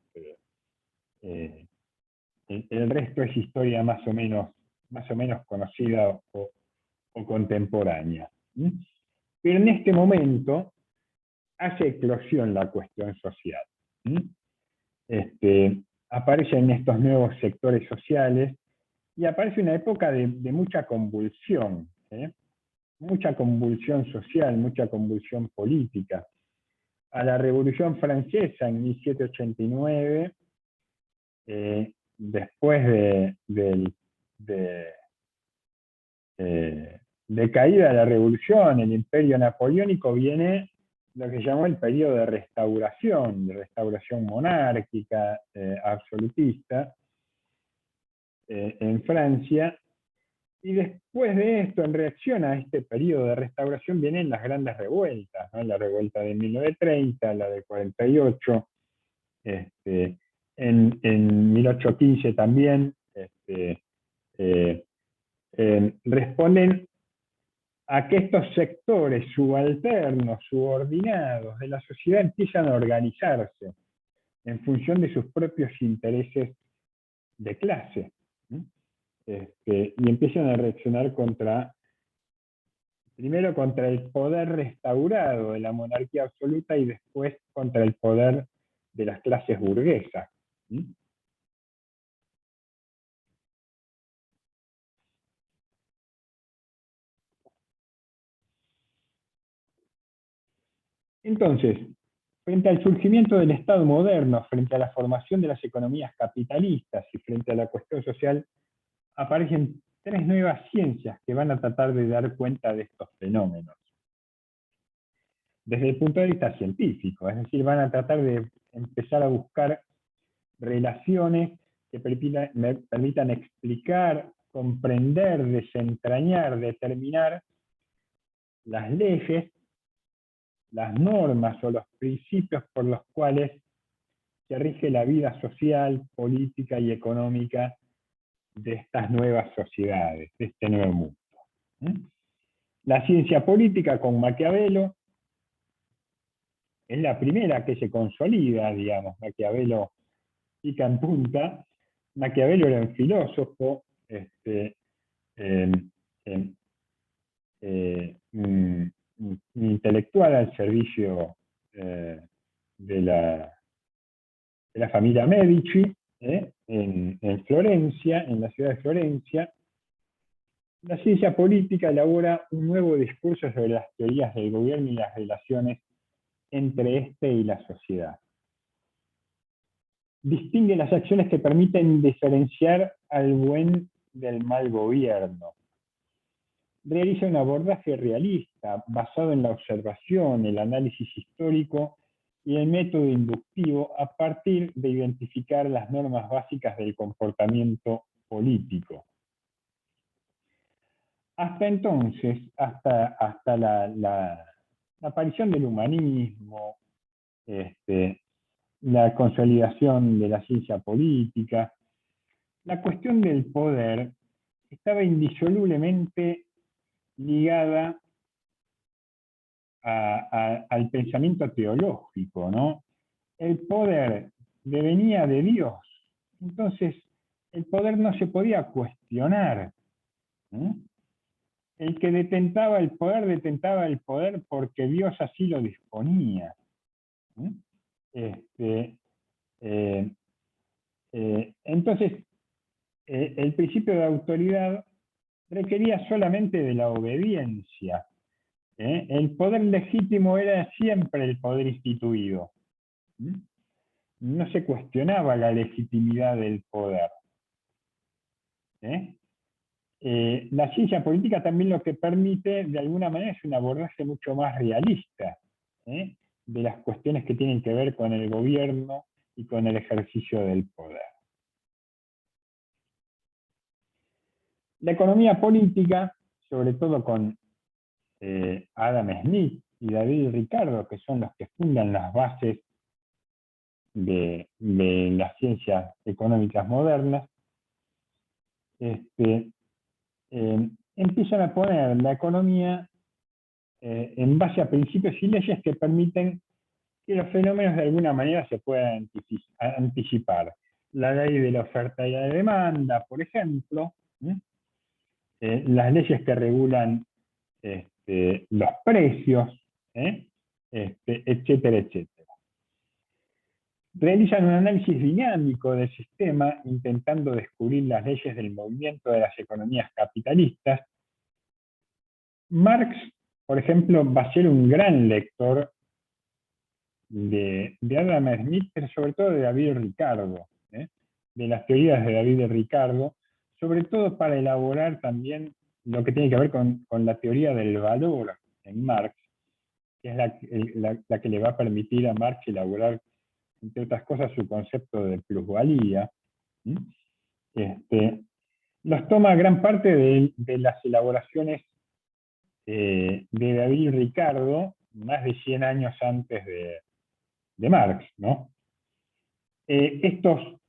El resto es historia más o menos conocida o contemporánea. Pero en este momento hace eclosión la cuestión social. Aparecen estos nuevos sectores sociales y aparece una época de mucha convulsión, mucha convulsión social, mucha convulsión política. A la Revolución Francesa en 1789, después de caída de la Revolución, el Imperio Napoleónico, viene lo que llamó el periodo de restauración monárquica, absolutista, en Francia. Y después de esto, en reacción a este periodo de restauración, vienen las grandes revueltas, ¿no? La revuelta de 1930, la de 48, en 1815 también, responden a que estos sectores subalternos, subordinados de la sociedad empiezan a organizarse en función de sus propios intereses de clase. Y empiezan a reaccionar primero contra el poder restaurado de la monarquía absoluta y después contra el poder de las clases burguesas. Entonces, frente al surgimiento del Estado moderno, frente a la formación de las economías capitalistas y frente a la cuestión social, aparecen tres nuevas ciencias que van a tratar de dar cuenta de estos fenómenos. Desde el punto de vista científico, es decir, van a tratar de empezar a buscar relaciones que permitan explicar, comprender, desentrañar, determinar las leyes, las normas o los principios por los cuales se rige la vida social, política y económica de estas nuevas sociedades, de este nuevo mundo. La ciencia política con Maquiavelo es la primera que se consolida, digamos. Maquiavelo pica en punta. Maquiavelo era un filósofo, un intelectual al servicio de la familia Medici, en Florencia, en la ciudad de Florencia. La ciencia política elabora un nuevo discurso sobre las teorías del gobierno y las relaciones entre éste y la sociedad. Distingue las acciones que permiten diferenciar al buen del mal gobierno. Realiza un abordaje realista, basado en la observación, el análisis histórico y el método inductivo a partir de identificar las normas básicas del comportamiento político. Hasta entonces, hasta la aparición del humanismo, la consolidación de la ciencia política, la cuestión del poder estaba indisolublemente ligada al pensamiento teológico, ¿no? El poder devenía de Dios, entonces el poder no se podía cuestionar. El que detentaba el poder porque Dios así lo disponía. Entonces, el principio de autoridad requería solamente de la obediencia. El poder legítimo era siempre el poder instituido. No se cuestionaba la legitimidad del poder. La ciencia política también lo que permite, de alguna manera, es un abordaje mucho más realista de las cuestiones que tienen que ver con el gobierno y con el ejercicio del poder. La economía política, sobre todo con Adam Smith y David Ricardo, que son los que fundan las bases de las ciencias económicas modernas, empiezan a poner la economía en base a principios y leyes que permiten que los fenómenos de alguna manera se puedan anticipar. La ley de la oferta y la demanda, por ejemplo, las leyes que regulan los precios, etcétera, etcétera. Realizan un análisis dinámico del sistema, intentando descubrir las leyes del movimiento de las economías capitalistas. Marx, por ejemplo, va a ser un gran lector de Adam Smith, pero sobre todo de David Ricardo, de las teorías de David Ricardo, sobre todo para elaborar también lo que tiene que ver con la teoría del valor en Marx, que es la que le va a permitir a Marx elaborar, entre otras cosas, su concepto de plusvalía. Los toma gran parte de las elaboraciones de David Ricardo, más de 100 años antes de Marx, ¿no? Estos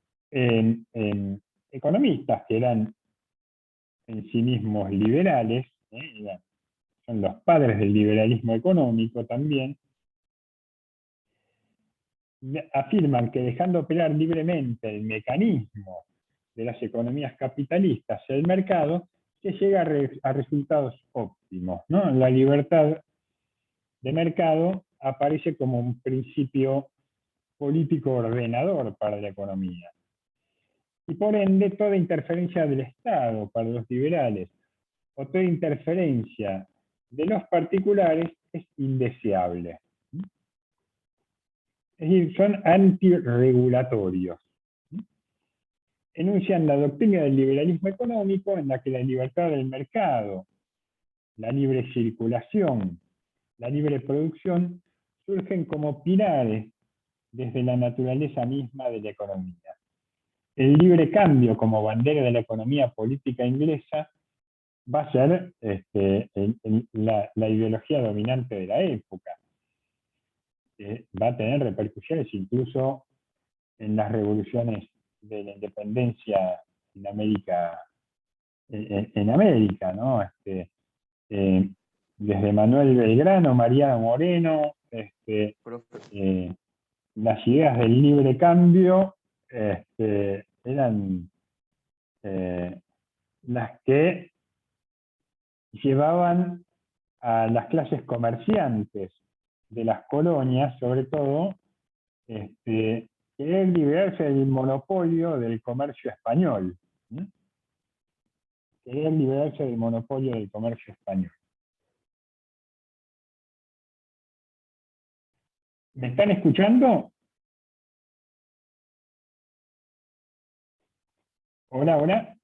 economistas, que eran en sí mismos liberales, son los padres del liberalismo económico también, afirman que dejando operar libremente el mecanismo de las economías capitalistas el mercado, se llega a resultados óptimos, ¿no? La libertad de mercado aparece como un principio político ordenador para la economía. Y por ende, toda interferencia del Estado para los liberales, o toda interferencia de los particulares, es indeseable. Es decir, son antirregulatorios. Enuncian la doctrina del liberalismo económico, en la que la libertad del mercado, la libre circulación, la libre producción, surgen como pilares desde la naturaleza misma de la economía. El libre cambio como bandera de la economía política inglesa va a ser la ideología dominante de la época. Va a tener repercusiones incluso en las revoluciones de la independencia en América, ¿no? Desde Manuel Belgrano, Mariano Moreno, Profe, las ideas del libre cambio eran las que llevaban a las clases comerciantes de las colonias, sobre todo, querer liberarse del monopolio del comercio español. Querer liberarse del monopolio del comercio español. ¿Me están escuchando? Hola, hola.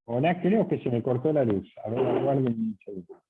Hola, creo que se me cortó la luz. A ver, aguarden un segundo.